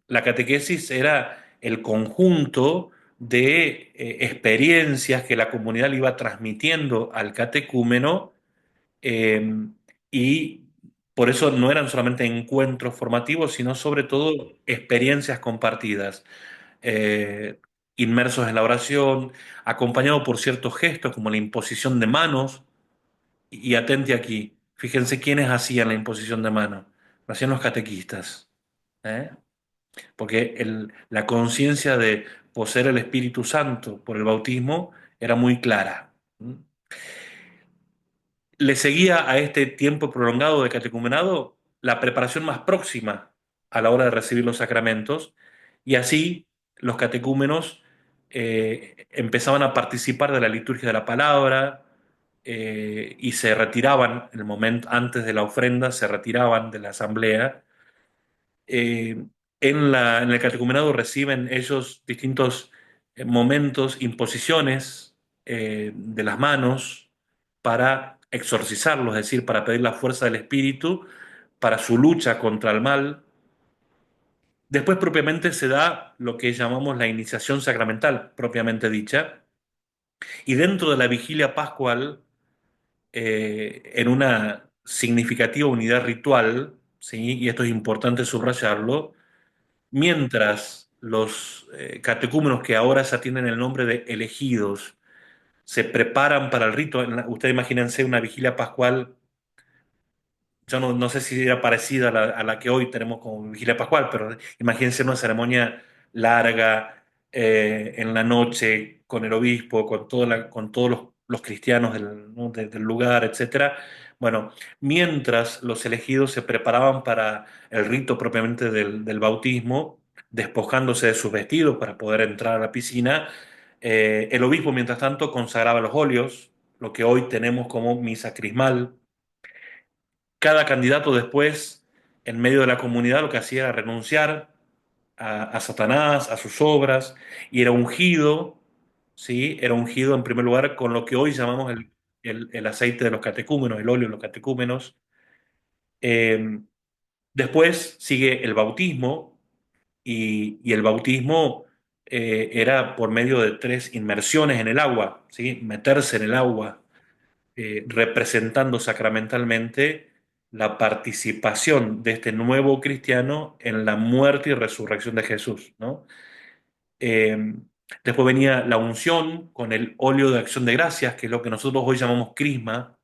La catequesis era el conjunto de experiencias que la comunidad le iba transmitiendo al catecúmeno, eh, y por eso no eran solamente encuentros formativos, sino sobre todo experiencias compartidas, eh, inmersos en la oración, acompañado por ciertos gestos como la imposición de manos. Y atente aquí, fíjense quiénes hacían la imposición de manos. Lo hacían los catequistas, ¿eh? Porque la conciencia de poseer el Espíritu Santo por el bautismo era muy clara. Le seguía a este tiempo prolongado de catecumenado la preparación más próxima a la hora de recibir los sacramentos, y así los catecúmenos empezaban a participar de la liturgia de la palabra, y se retiraban, en el momento antes de la ofrenda, se retiraban de la asamblea. eh, en el catecumenado reciben ellos distintos momentos, imposiciones de las manos para exorcizarlos, es decir, para pedir la fuerza del Espíritu para su lucha contra el mal. Después propiamente se da lo que llamamos la iniciación sacramental, propiamente dicha, y dentro de la vigilia pascual, en una significativa unidad ritual, ¿sí? Y esto es importante subrayarlo, mientras los catecúmenos, que ahora ya tienen el nombre de elegidos, se preparan para el rito. Ustedes imagínense una vigilia pascual, yo no sé si era parecida a la que hoy tenemos como vigilia pascual, pero imagínense una ceremonia larga, en la noche, con el obispo, con todos los cristianos ¿no? Del lugar, etcétera. Bueno, mientras los elegidos se preparaban para el rito propiamente del bautismo, despojándose de sus vestidos para poder entrar a la piscina, el obispo, mientras tanto, consagraba los óleos, lo que hoy tenemos como misa crismal. Cada candidato después, en medio de la comunidad, lo que hacía era renunciar a Satanás, a sus obras, y era ungido, ¿sí? Era ungido en primer lugar con lo que hoy llamamos el aceite de los catecúmenos, el óleo de los catecúmenos. Eh, Después sigue el bautismo, y el bautismo era por medio de tres inmersiones en el agua, ¿sí? Meterse en el agua, representando sacramentalmente la participación de este nuevo cristiano en la muerte y resurrección de Jesús, ¿no? Eh, Después venía la unción con el óleo de acción de gracias, que es lo que nosotros hoy llamamos crisma.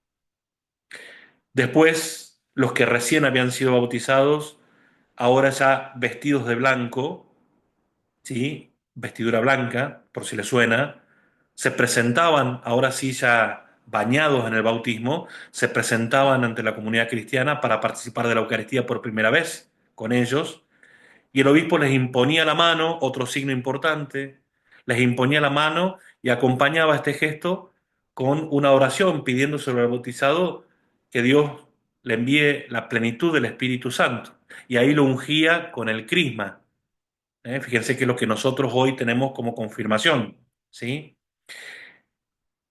Después, los que recién habían sido bautizados, ahora ya vestidos de blanco, ¿sí? Vestidura blanca, por si les suena, se presentaban, ahora sí ya bañados en el bautismo, se presentaban ante la comunidad cristiana para participar de la Eucaristía por primera vez con ellos, y el obispo les imponía la mano, otro signo importante, les imponía la mano y acompañaba este gesto con una oración pidiendo sobre el bautizado que Dios le envíe la plenitud del Espíritu Santo, y ahí lo ungía con el crisma. Fíjense que es lo que nosotros hoy tenemos como confirmación, ¿sí?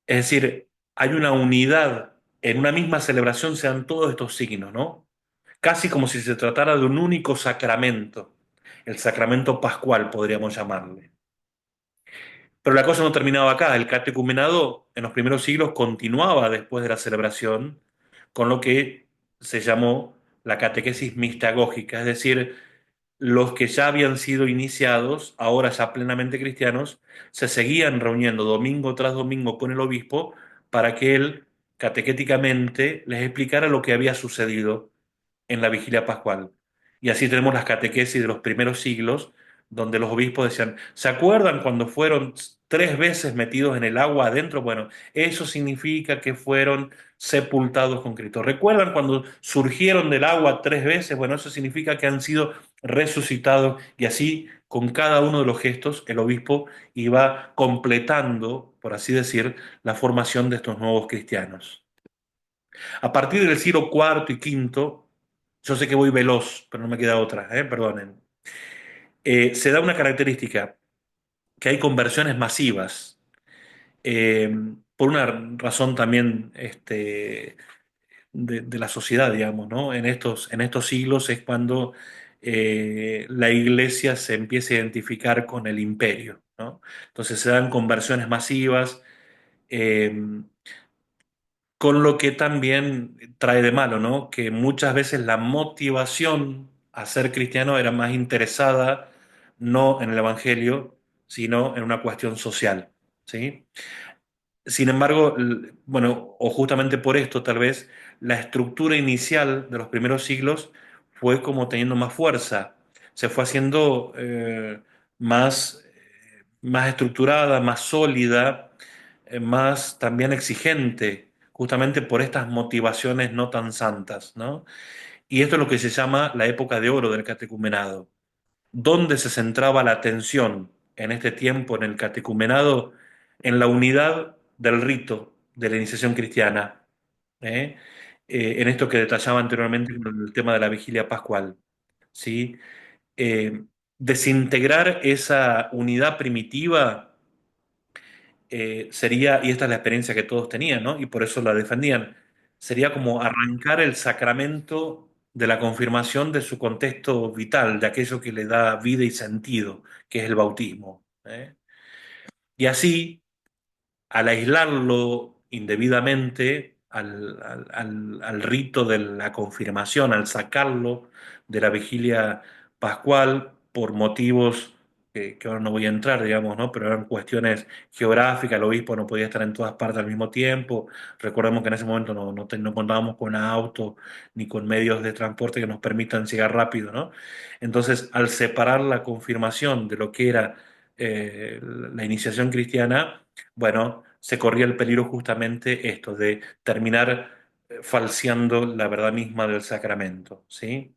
Es decir, hay una unidad en una misma celebración, sean todos estos signos, ¿no? Casi como si se tratara de un único sacramento, el sacramento pascual, podríamos llamarle. Pero la cosa no terminaba acá. El catecumenado en los primeros siglos continuaba después de la celebración con lo que se llamó la catequesis mistagógica, es decir, los que ya habían sido iniciados, ahora ya plenamente cristianos, se seguían reuniendo domingo tras domingo con el obispo para que él catequéticamente les explicara lo que había sucedido en la vigilia pascual. Y así tenemos las catequesis de los primeros siglos, donde los obispos decían, ¿se acuerdan cuando fueron 3 veces metidos en el agua adentro? Bueno, eso significa que fueron sepultados con Cristo. ¿Recuerdan cuando surgieron del agua 3 veces? Bueno, eso significa que han sido resucitados, y así con cada uno de los gestos el obispo iba completando, por así decir, la formación de estos nuevos cristianos. A partir del siglo cuarto y quinto, yo sé que voy veloz, pero no me queda otra, perdonen. Se da una característica, que hay conversiones masivas, eh, por una razón también de la sociedad, digamos, ¿no? En estos siglos es cuando la iglesia se empieza a identificar con el imperio, ¿no? Entonces se dan conversiones masivas. eh, Con lo que también trae de malo, ¿no? Que muchas veces la motivación a ser cristiano era más interesada no en el Evangelio, sino en una cuestión social, ¿sí? Sin embargo, bueno, o justamente por esto tal vez, la estructura inicial de los primeros siglos fue como teniendo más fuerza, se fue haciendo más estructurada, más sólida, más también exigente, justamente por estas motivaciones no tan santas, ¿no? Y esto es lo que se llama la época de oro del catecumenado. ¿Dónde se centraba la atención en este tiempo en el catecumenado? En la unidad del rito de la iniciación cristiana, ¿eh? En esto que detallaba anteriormente con el tema de la vigilia pascual, ¿sí? Eh, Desintegrar esa unidad primitiva sería, y esta es la experiencia que todos tenían, ¿no? Y por eso la defendían, sería como arrancar el sacramento de la confirmación de su contexto vital, de aquello que le da vida y sentido, que es el bautismo, ¿eh? Y así, al aislarlo indebidamente al rito de la confirmación, al sacarlo de la vigilia pascual por motivos que ahora no voy a entrar, digamos, ¿no? Pero eran cuestiones geográficas, el obispo no podía estar en todas partes al mismo tiempo. Recordemos que en ese momento no contábamos con auto ni con medios de transporte que nos permitan llegar rápido, ¿no? Entonces, al separar la confirmación de lo que era la iniciación cristiana, bueno, se corría el peligro justamente esto, de terminar falseando la verdad misma del sacramento, ¿sí?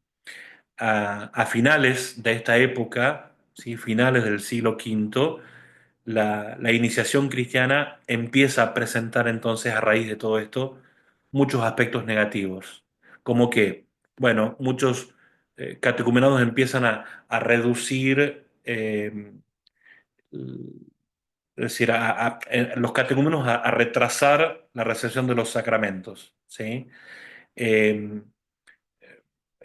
A finales de esta época, ¿sí? Finales del siglo V, la iniciación cristiana empieza a presentar entonces, a raíz de todo esto, muchos aspectos negativos, como que, bueno, muchos catecumenados empiezan a reducir, es decir, los catecúmenos a retrasar la recepción de los sacramentos, ¿sí? Eh,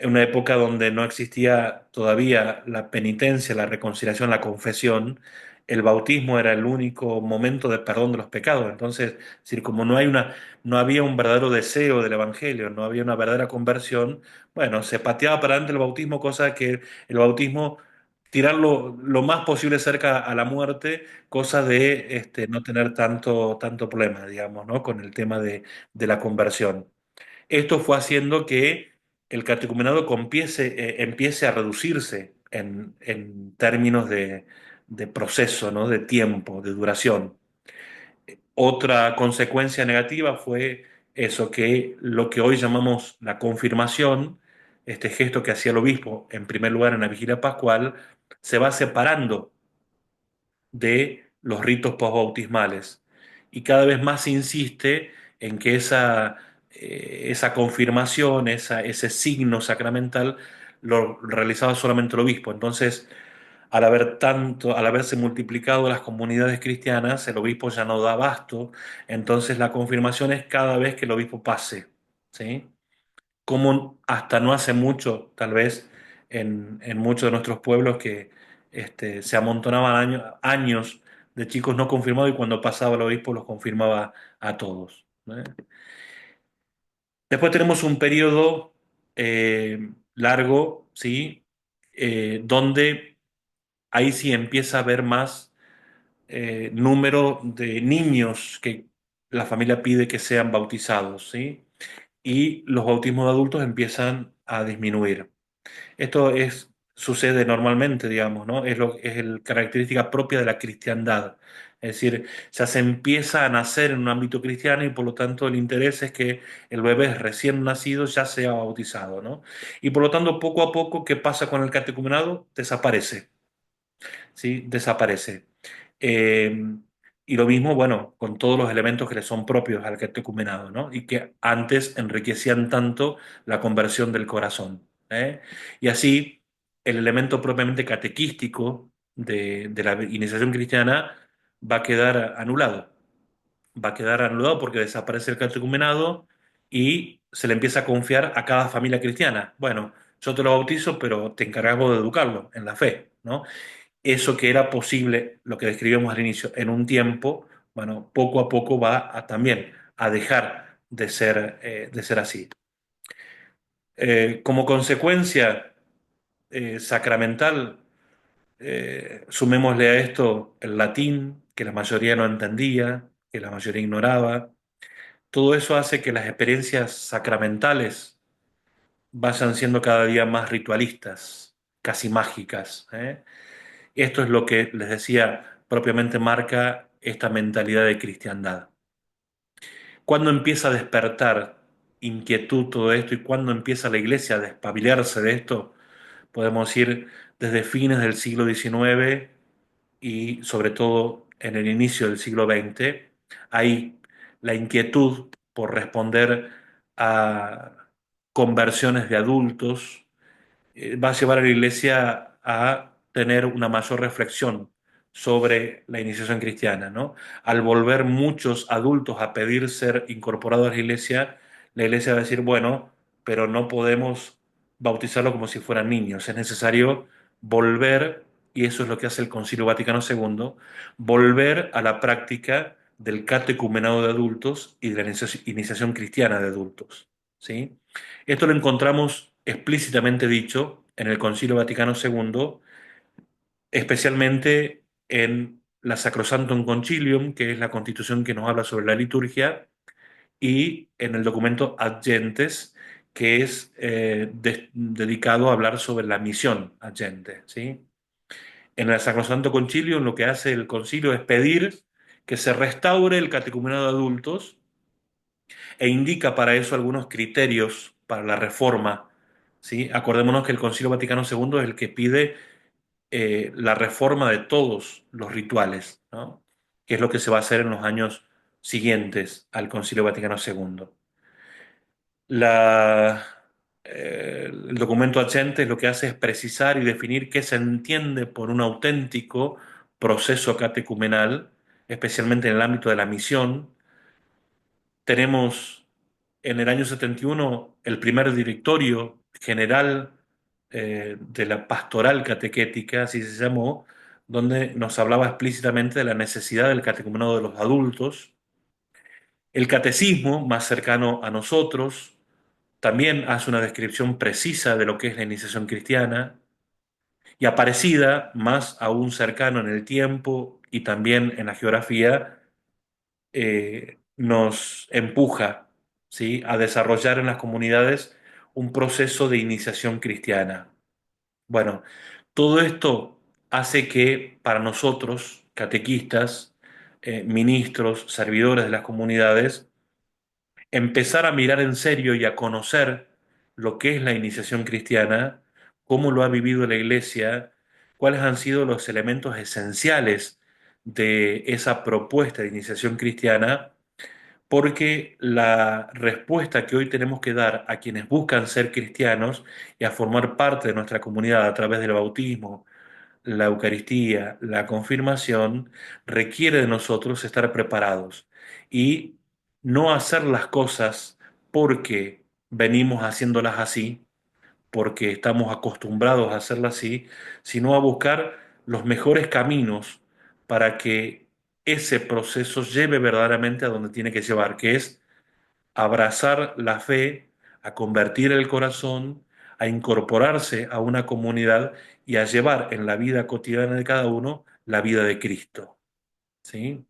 en una época donde no existía todavía la penitencia, la reconciliación, la confesión, el bautismo era el único momento de perdón de los pecados. Entonces, es decir, como no había un verdadero deseo del Evangelio, no había una verdadera conversión, bueno, se pateaba para adelante el bautismo, cosa que el bautismo, tirarlo lo más posible cerca a la muerte, cosa de no tener tanto problema, digamos, ¿no? Con el tema de la conversión. Esto fue haciendo que el catecumenado empiece a reducirse en términos de proceso, ¿no? De tiempo, de duración. Otra consecuencia negativa fue eso, que lo que hoy llamamos la confirmación, este gesto que hacía el obispo, en primer lugar en la vigilia pascual, se va separando de los ritos posbautismales. Y cada vez más se insiste en que esa confirmación, ese signo sacramental, lo realizaba solamente el obispo. Entonces, al haberse multiplicado las comunidades cristianas, el obispo ya no da abasto. Entonces, la confirmación es cada vez que el obispo pase, ¿sí? Como hasta no hace mucho, tal vez, en muchos de nuestros pueblos, que se amontonaban años de chicos no confirmados, y cuando pasaba el obispo los confirmaba a todos, ¿eh? Después tenemos un periodo largo, ¿sí? Donde ahí sí empieza a haber más número de niños que la familia pide que sean bautizados, ¿sí? Y los bautismos de adultos empiezan a disminuir. Sucede normalmente, digamos, ¿no? Es la característica propia de la cristiandad. Es decir, ya se empieza a nacer en un ámbito cristiano y por lo tanto el interés es que el bebé recién nacido ya sea bautizado, ¿no? Y por lo tanto, poco a poco, ¿qué pasa con el catecumenado? Desaparece, ¿sí? Desaparece. Eh, y lo mismo, bueno, con todos los elementos que le son propios al catecumenado, ¿no? Y que antes enriquecían tanto la conversión del corazón, ¿eh? Y así, el elemento propiamente catequístico de la iniciación cristiana va a quedar anulado. Va a quedar anulado porque desaparece el catecumenado y se le empieza a confiar a cada familia cristiana. Bueno, yo te lo bautizo, pero te encargamos de educarlo en la fe, ¿no? Eso que era posible, lo que describimos al inicio, en un tiempo, bueno, poco a poco va a, también a dejar de ser así. Como consecuencia sacramental, sumémosle a esto el latín, que la mayoría no entendía, que la mayoría ignoraba. Todo eso hace que las experiencias sacramentales vayan siendo cada día más ritualistas, casi mágicas, ¿eh? Esto es lo que les decía, propiamente marca esta mentalidad de cristiandad. ¿Cuándo empieza a despertar inquietud todo esto y cuándo empieza la iglesia a despabilarse de esto? Podemos ir desde fines del siglo XIX y sobre todo en el inicio del siglo XX. Ahí la inquietud por responder a conversiones de adultos va a llevar a la Iglesia a tener una mayor reflexión sobre la iniciación cristiana, ¿no? Al volver muchos adultos a pedir ser incorporados a la Iglesia va a decir, bueno, pero no podemos bautizarlo como si fueran niños, es necesario volver, y eso es lo que hace el Concilio Vaticano II, volver a la práctica del catecumenado de adultos y de la iniciación cristiana de adultos, ¿sí? Esto lo encontramos explícitamente dicho en el Concilio Vaticano II, especialmente en la Sacrosanctum Concilium, que es la constitución que nos habla sobre la liturgia, y en el documento Ad Gentes, que es dedicado a hablar sobre la misión Ad Gentes, ¿sí? En el Sacrosanto Concilium lo que hace el concilio es pedir que se restaure el catecumenado de adultos e indica para eso algunos criterios para la reforma, ¿sí? Acordémonos que el Concilio Vaticano II es el que pide la reforma de todos los rituales, ¿no? Que es lo que se va a hacer en los años siguientes al Concilio Vaticano II. La, el documento Achente lo que hace es precisar y definir qué se entiende por un auténtico proceso catecumenal, especialmente en el ámbito de la misión. Tenemos en el año 71 el primer directorio general de la pastoral catequética, así se llamó, donde nos hablaba explícitamente de la necesidad del catecumenado de los adultos. El catecismo, más cercano a nosotros, también hace una descripción precisa de lo que es la iniciación cristiana y Aparecida, más aún cercano en el tiempo y también en la geografía, nos empuja, ¿sí?, a desarrollar en las comunidades un proceso de iniciación cristiana. Bueno, todo esto hace que para nosotros, catequistas, ministros, servidores de las comunidades, empezar a mirar en serio y a conocer lo que es la iniciación cristiana, cómo lo ha vivido la Iglesia, cuáles han sido los elementos esenciales de esa propuesta de iniciación cristiana, porque la respuesta que hoy tenemos que dar a quienes buscan ser cristianos y a formar parte de nuestra comunidad a través del bautismo, la Eucaristía, la confirmación, requiere de nosotros estar preparados y no hacer las cosas porque venimos haciéndolas así, porque estamos acostumbrados a hacerlas así, sino a buscar los mejores caminos para que ese proceso lleve verdaderamente a donde tiene que llevar, que es abrazar la fe, a convertir el corazón, a incorporarse a una comunidad y a llevar en la vida cotidiana de cada uno la vida de Cristo. ¿Sí?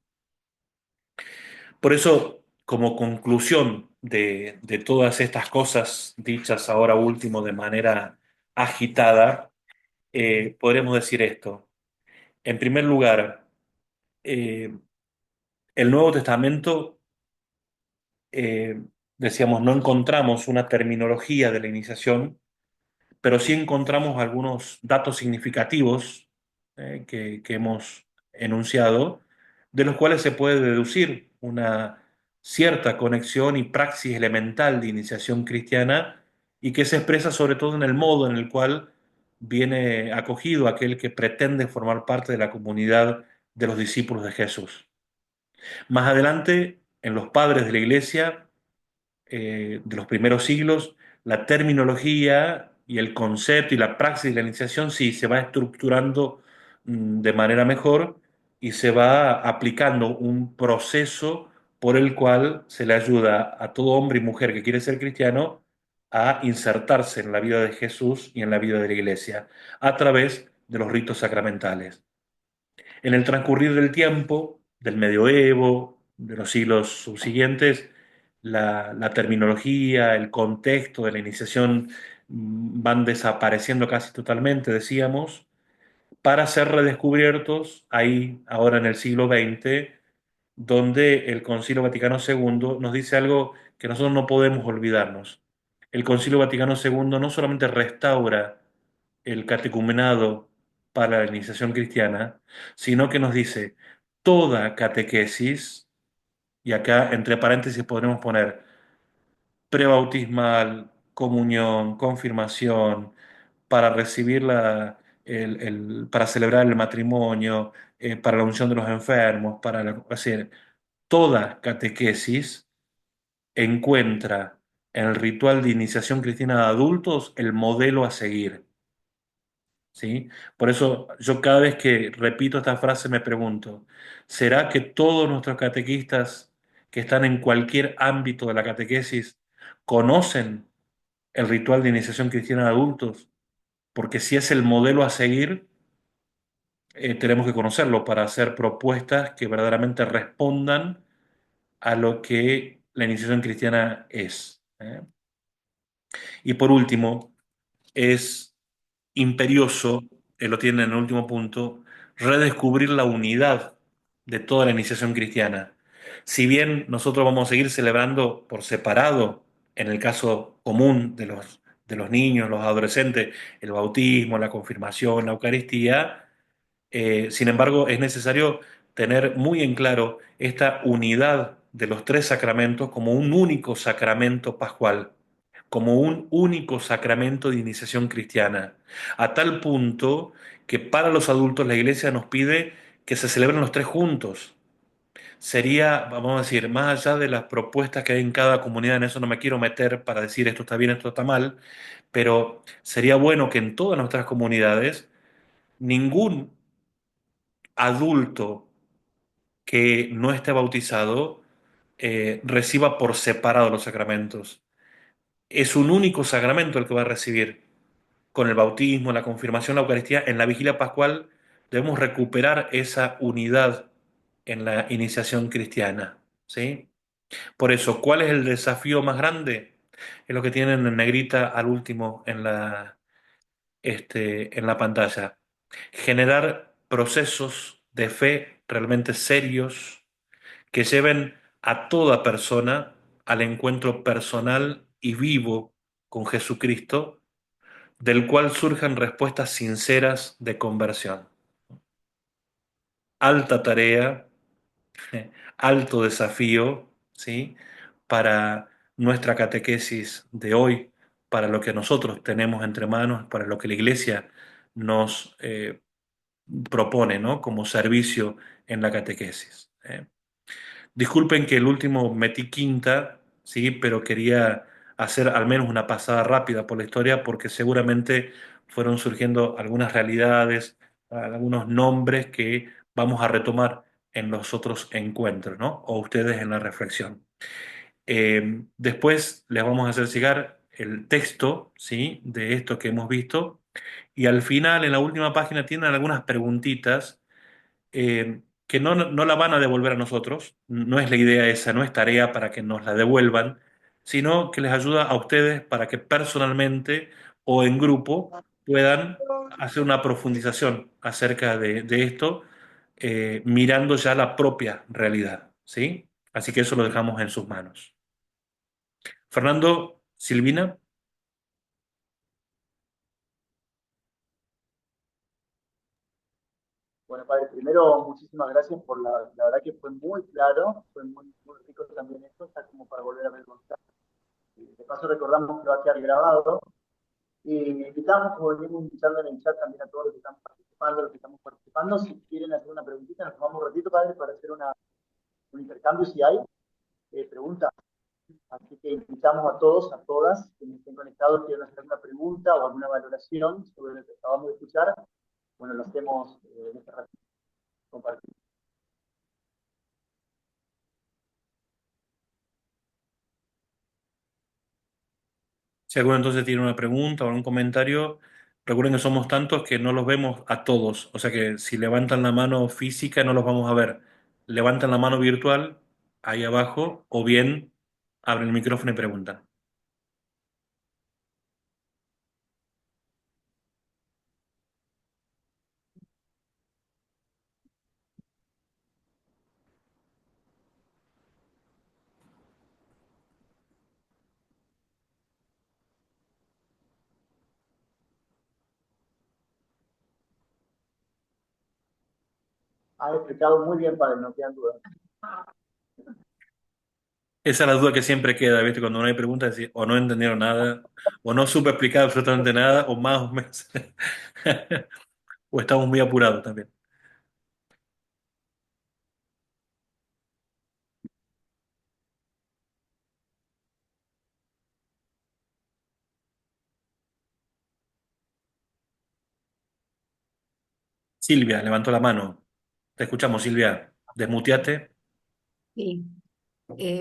Por eso, como conclusión de todas estas cosas dichas ahora último de manera agitada, podríamos decir esto. En primer lugar, eh, el Nuevo Testamento, eh, decíamos, no encontramos una terminología de la iniciación, pero sí encontramos algunos datos significativos que hemos enunciado, de los cuales se puede deducir una cierta conexión y praxis elemental de iniciación cristiana y que se expresa sobre todo en el modo en el cual viene acogido aquel que pretende formar parte de la comunidad de los discípulos de Jesús. Más adelante, en los padres de la iglesia, de los primeros siglos, la terminología y el concepto y la praxis de la iniciación sí se va estructurando de manera mejor y se va aplicando un proceso por el cual se le ayuda a todo hombre y mujer que quiere ser cristiano a insertarse en la vida de Jesús y en la vida de la iglesia a través de los ritos sacramentales. En el transcurrir del tiempo, del medioevo, de los siglos subsiguientes, la terminología, el contexto de la iniciación van desapareciendo casi totalmente, decíamos, para ser redescubiertos ahí, ahora en el siglo XX, donde el Concilio Vaticano II nos dice algo que nosotros no podemos olvidarnos. El Concilio Vaticano II no solamente restaura el catecumenado para la iniciación cristiana, sino que nos dice toda catequesis, y acá entre paréntesis podremos poner prebautismal, comunión, confirmación, para recibir para celebrar el matrimonio, para la unción de los enfermos, es decir, toda catequesis encuentra en el ritual de iniciación cristiana de adultos el modelo a seguir. ¿Sí? Por eso yo cada vez que repito esta frase me pregunto, ¿será que todos nuestros catequistas que están en cualquier ámbito de la catequesis conocen el ritual de iniciación cristiana de adultos? Porque si es el modelo a seguir, tenemos que conocerlo para hacer propuestas que verdaderamente respondan a lo que la iniciación cristiana es. Y por último, es imperioso, lo tiene en el último punto, redescubrir la unidad de toda la iniciación cristiana. Si bien nosotros vamos a seguir celebrando por separado, en el caso común de los niños, los adolescentes, el bautismo, la confirmación, la Eucaristía, sin embargo es necesario tener muy en claro esta unidad de los tres sacramentos como un único sacramento pascual, como un único sacramento de iniciación cristiana, a tal punto que para los adultos la Iglesia nos pide que se celebren los tres juntos. Sería, vamos a decir, más allá de las propuestas que hay en cada comunidad, en eso no me quiero meter para decir esto está bien, esto está mal, pero sería bueno que en todas nuestras comunidades ningún adulto que no esté bautizado reciba por separado los sacramentos. Es un único sacramento el que va a recibir. Con el bautismo, la confirmación, la Eucaristía, en la vigilia pascual debemos recuperar esa unidad en la iniciación cristiana, ¿sí? Por eso, ¿cuál es el desafío más grande? Es lo que tienen en negrita al último en la pantalla. Generar procesos de fe realmente serios que lleven a toda persona al encuentro personal y vivo con Jesucristo, del cual surjan respuestas sinceras de conversión. Alta tarea, alto desafío, ¿sí? Para nuestra catequesis de hoy, para lo que nosotros tenemos entre manos, para lo que la Iglesia nos propone, ¿no? Como servicio en la catequesis. Disculpen que el último metí quinta, sí, pero quería hacer al menos una pasada rápida por la historia porque seguramente fueron surgiendo algunas realidades, algunos nombres que vamos a retomar en los otros encuentros, ¿no? O ustedes en la reflexión. Después les vamos a hacer llegar el texto, ¿sí? De esto que hemos visto y al final, en la última página, tienen algunas preguntitas que no la van a devolver a nosotros, no es la idea esa, no es tarea para que nos la devuelvan, sino que les ayuda a ustedes para que personalmente o en grupo puedan hacer una profundización acerca de esto, mirando ya la propia realidad, ¿sí? Así que eso lo dejamos en sus manos. Fernando, Silvina. Bueno, padre, primero muchísimas gracias por la verdad que fue muy claro, fue muy rico también esto, está como para volver a ver. De paso recordamos que va a quedar grabado. Y invitamos, como venimos invitando en el chat también a todos los que están participando, los que estamos participando, si quieren hacer una preguntita, nos tomamos un ratito, padre, para hacer un intercambio si hay preguntas. Así que invitamos a todos, a todas, que estén conectados, quieran hacer alguna pregunta o alguna valoración sobre lo que acabamos de escuchar. Bueno, lo hacemos en este ratito. Compartir. Si alguno entonces tiene una pregunta o algún comentario, recuerden que somos tantos que no los vemos a todos. O sea que si levantan la mano física no los vamos a ver. Levantan la mano virtual ahí abajo o bien abren el micrófono y preguntan. Ha explicado muy bien, padre, no quedan dudas. Esa es la duda que siempre queda, ¿viste? Cuando no hay preguntas, decir, o no entendieron nada, o no supe explicar absolutamente nada, o más o menos. O estamos muy apurados también. Silvia levantó la mano. Te escuchamos, Silvia. Desmuteate. Sí.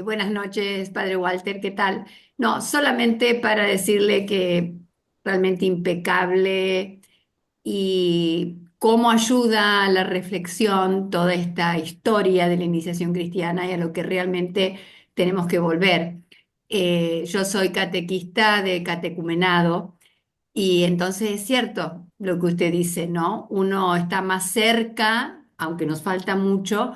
Buenas noches, padre Walter, ¿qué tal? No, solamente para decirle que realmente impecable y cómo ayuda a la reflexión toda esta historia de la iniciación cristiana y a lo que realmente tenemos que volver. Yo soy catequista de catecumenado y entonces es cierto lo que usted dice, ¿no? Uno está más cerca, aunque nos falta mucho,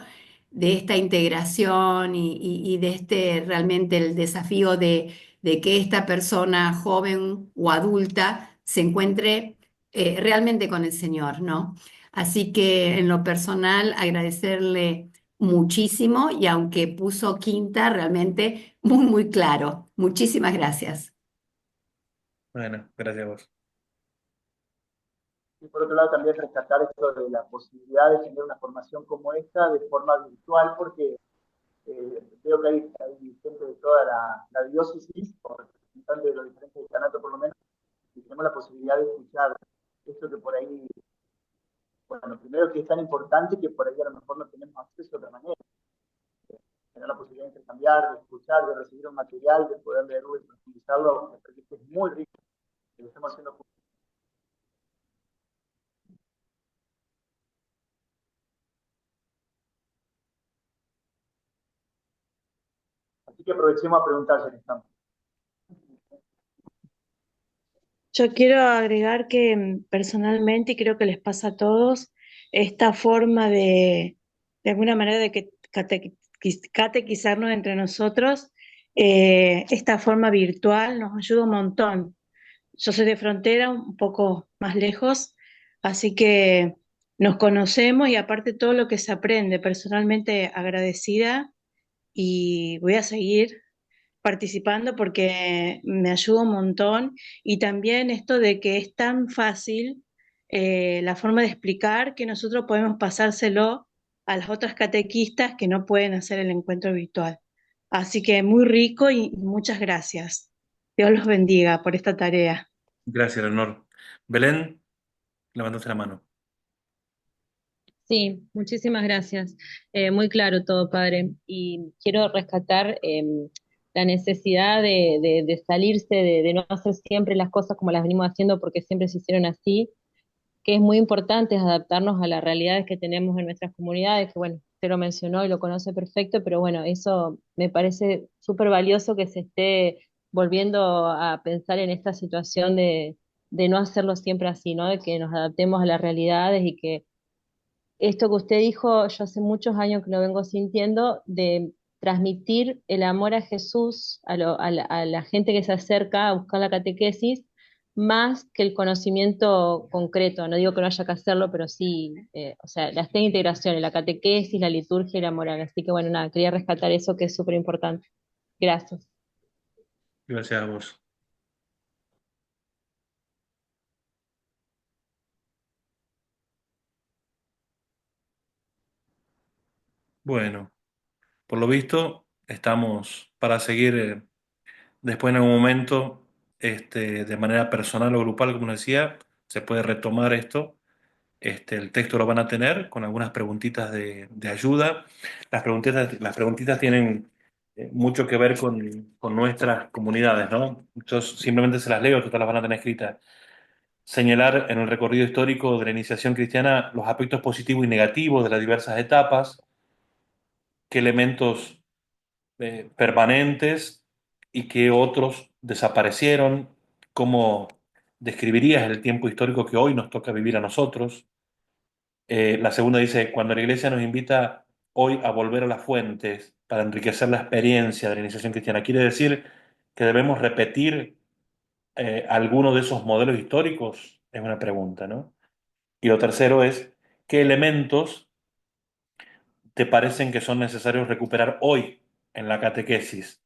de esta integración y de este realmente el desafío de que esta persona joven o adulta se encuentre realmente con el Señor, ¿no? Así que en lo personal agradecerle muchísimo y aunque puso quinta, realmente muy claro. Muchísimas gracias. Bueno, gracias a vos. Y por otro lado, también rescatar esto de la posibilidad de tener una formación como esta de forma virtual, porque veo que hay gente de toda la diócesis, o representantes de los diferentes decanatos por lo menos, y tenemos la posibilidad de escuchar esto que por ahí, bueno, primero que es tan importante que por ahí a lo mejor no tenemos acceso de otra manera. Tener la posibilidad de intercambiar, de escuchar, de recibir un material, de poder leerlo y profundizarlo, me parece que es muy rico, que lo estamos haciendo juntos. Así que aprovechemos a preguntar ya que estamos. Yo quiero agregar que personalmente, y creo que les pasa a todos, esta forma de alguna manera de que catequizarnos entre nosotros, esta forma virtual nos ayuda un montón. Yo soy de frontera, un poco más lejos, así que nos conocemos y aparte todo lo que se aprende, personalmente agradecida y voy a seguir participando porque me ayuda un montón y también esto de que es tan fácil la forma de explicar que nosotros podemos pasárselo a las otras catequistas que no pueden hacer el encuentro virtual. Así que muy rico y muchas gracias. Dios los bendiga por esta tarea. Gracias, Leonor. Belén, levantaste la mano. Sí, muchísimas gracias. Muy claro todo, padre. Y quiero rescatar la necesidad de salirse, de no hacer siempre las cosas como las venimos haciendo porque siempre se hicieron así. que es muy importante adaptarnos a las realidades que tenemos en nuestras comunidades, que bueno, usted lo mencionó y lo conoce perfecto, pero bueno, eso me parece súper valioso que se esté volviendo a pensar en esta situación de no hacerlo siempre así, ¿no? De que nos adaptemos a las realidades y que esto que usted dijo, yo hace muchos años que lo vengo sintiendo, de transmitir el amor a Jesús a la gente que se acerca a buscar la catequesis, más que el conocimiento concreto. No digo que no haya que hacerlo, pero sí, o sea, las tres integraciones, la catequesis, la liturgia y la moral. Así que bueno, nada, quería rescatar eso que es súper importante. Gracias. Gracias a vos. Bueno, por lo visto, estamos para seguir después en algún momento, de manera personal o grupal, como decía, se puede retomar esto. El texto lo van a tener con algunas preguntitas de ayuda. Las preguntitas tienen mucho que ver con nuestras comunidades, ¿no? Yo simplemente se las leo, total las van a tener escritas. Señalar en el recorrido histórico de la iniciación cristiana los aspectos positivos y negativos de las diversas etapas, qué elementos permanentes y qué otros desaparecieron, cómo describirías el tiempo histórico que hoy nos toca vivir a nosotros. La segunda dice, cuando la iglesia nos invita hoy a volver a las fuentes para enriquecer la experiencia de la iniciación cristiana, quiere decir que debemos repetir alguno de esos modelos históricos, es una pregunta, ¿no? Y lo tercero es, ¿qué elementos te parecen que son necesarios recuperar hoy en la catequesis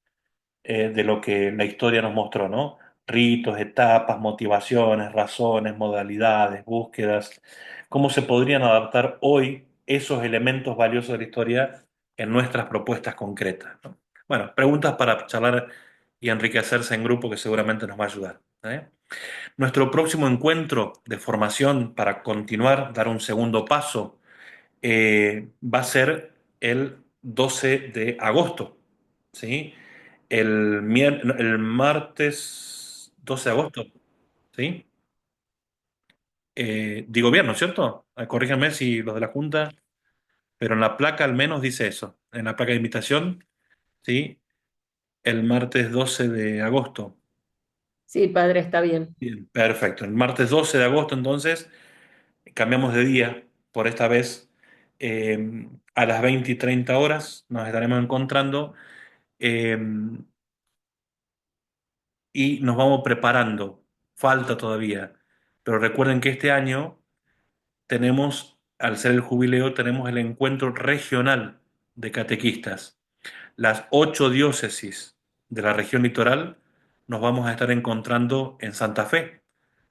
de lo que la historia nos mostró, ¿no? Ritos, etapas, motivaciones, razones, modalidades, búsquedas. ¿Cómo se podrían adaptar hoy esos elementos valiosos de la historia en nuestras propuestas concretas, ¿no? Bueno, preguntas para charlar y enriquecerse en grupo que seguramente nos va a ayudar, ¿eh? Nuestro próximo encuentro de formación para continuar, dar un segundo paso, va a ser el 12 de agosto, ¿sí? El martes 12 de agosto, ¿sí? Digo bien, ¿no es cierto? Corríjanme si los de la Junta, pero en la placa al menos dice eso, en la placa de invitación, ¿sí? El martes 12 de agosto. Sí, padre, está bien. Bien, perfecto. El martes 12 de agosto, entonces, cambiamos de día por esta vez. A las 20 y 30 horas nos estaremos encontrando eh, y nos vamos preparando. Falta todavía. Pero recuerden que este año tenemos, al ser el jubileo, tenemos el encuentro regional de catequistas. Las 8 diócesis de la región litoral nos vamos a estar encontrando en Santa Fe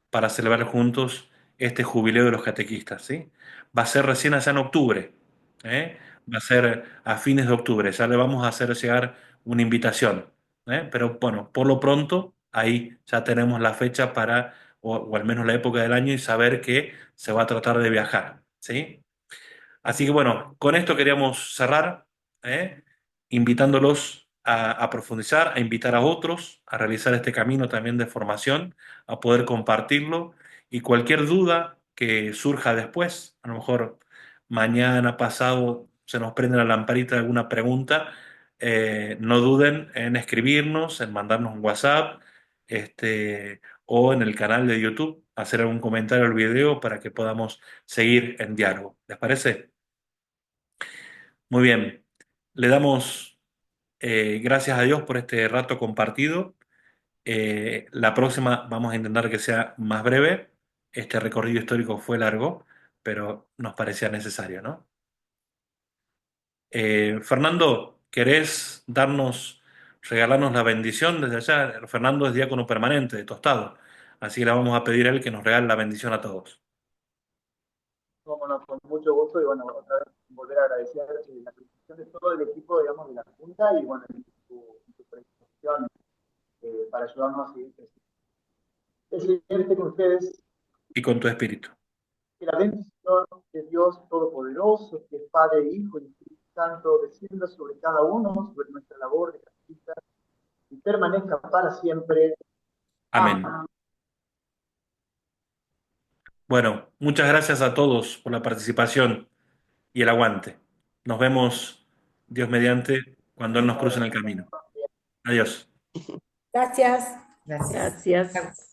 para celebrar juntos este jubileo de los catequistas, ¿sí? Va a ser recién allá en octubre, ¿eh? Va a ser a fines de octubre, ya le vamos a hacer llegar una invitación, ¿eh? Pero bueno, por lo pronto ahí ya tenemos la fecha para, o al menos la época del año y saber que se va a tratar de viajar, ¿sí? Así que bueno, con esto queríamos cerrar, ¿eh? Invitándolos a profundizar, a invitar a otros a realizar este camino también de formación, a poder compartirlo y cualquier duda que surja después, a lo mejor mañana, pasado, se nos prende la lamparita de alguna pregunta, no duden en escribirnos, en mandarnos un WhatsApp, o en el canal de YouTube, hacer algún comentario al video para que podamos seguir en diálogo. ¿Les parece? Muy bien, le damos gracias a Dios por este rato compartido. La próxima vamos a intentar que sea más breve. Este recorrido histórico fue largo, pero nos parecía necesario, ¿no? Fernando, ¿querés regalarnos la bendición desde allá? Fernando es diácono permanente de Tostado, así que le vamos a pedir a él que nos regale la bendición a todos. Bueno, con mucho gusto y bueno, otra vez volver a agradecer la presentación de todo el equipo, digamos, de la Junta y bueno, tu predisposición para ayudarnos a seguir creciendo. El Señor esté con ustedes, Y con tu espíritu. que la bendición de Dios Todopoderoso, que es Padre, Hijo y Espíritu Santo, descienda sobre cada uno, sobre nuestra labor de catequista y permanezca para siempre. Amén. Amén. Bueno, muchas gracias a todos por la participación y el aguante. Nos vemos, Dios mediante, cuando Él nos cruce en el camino. Adiós. Gracias. Gracias.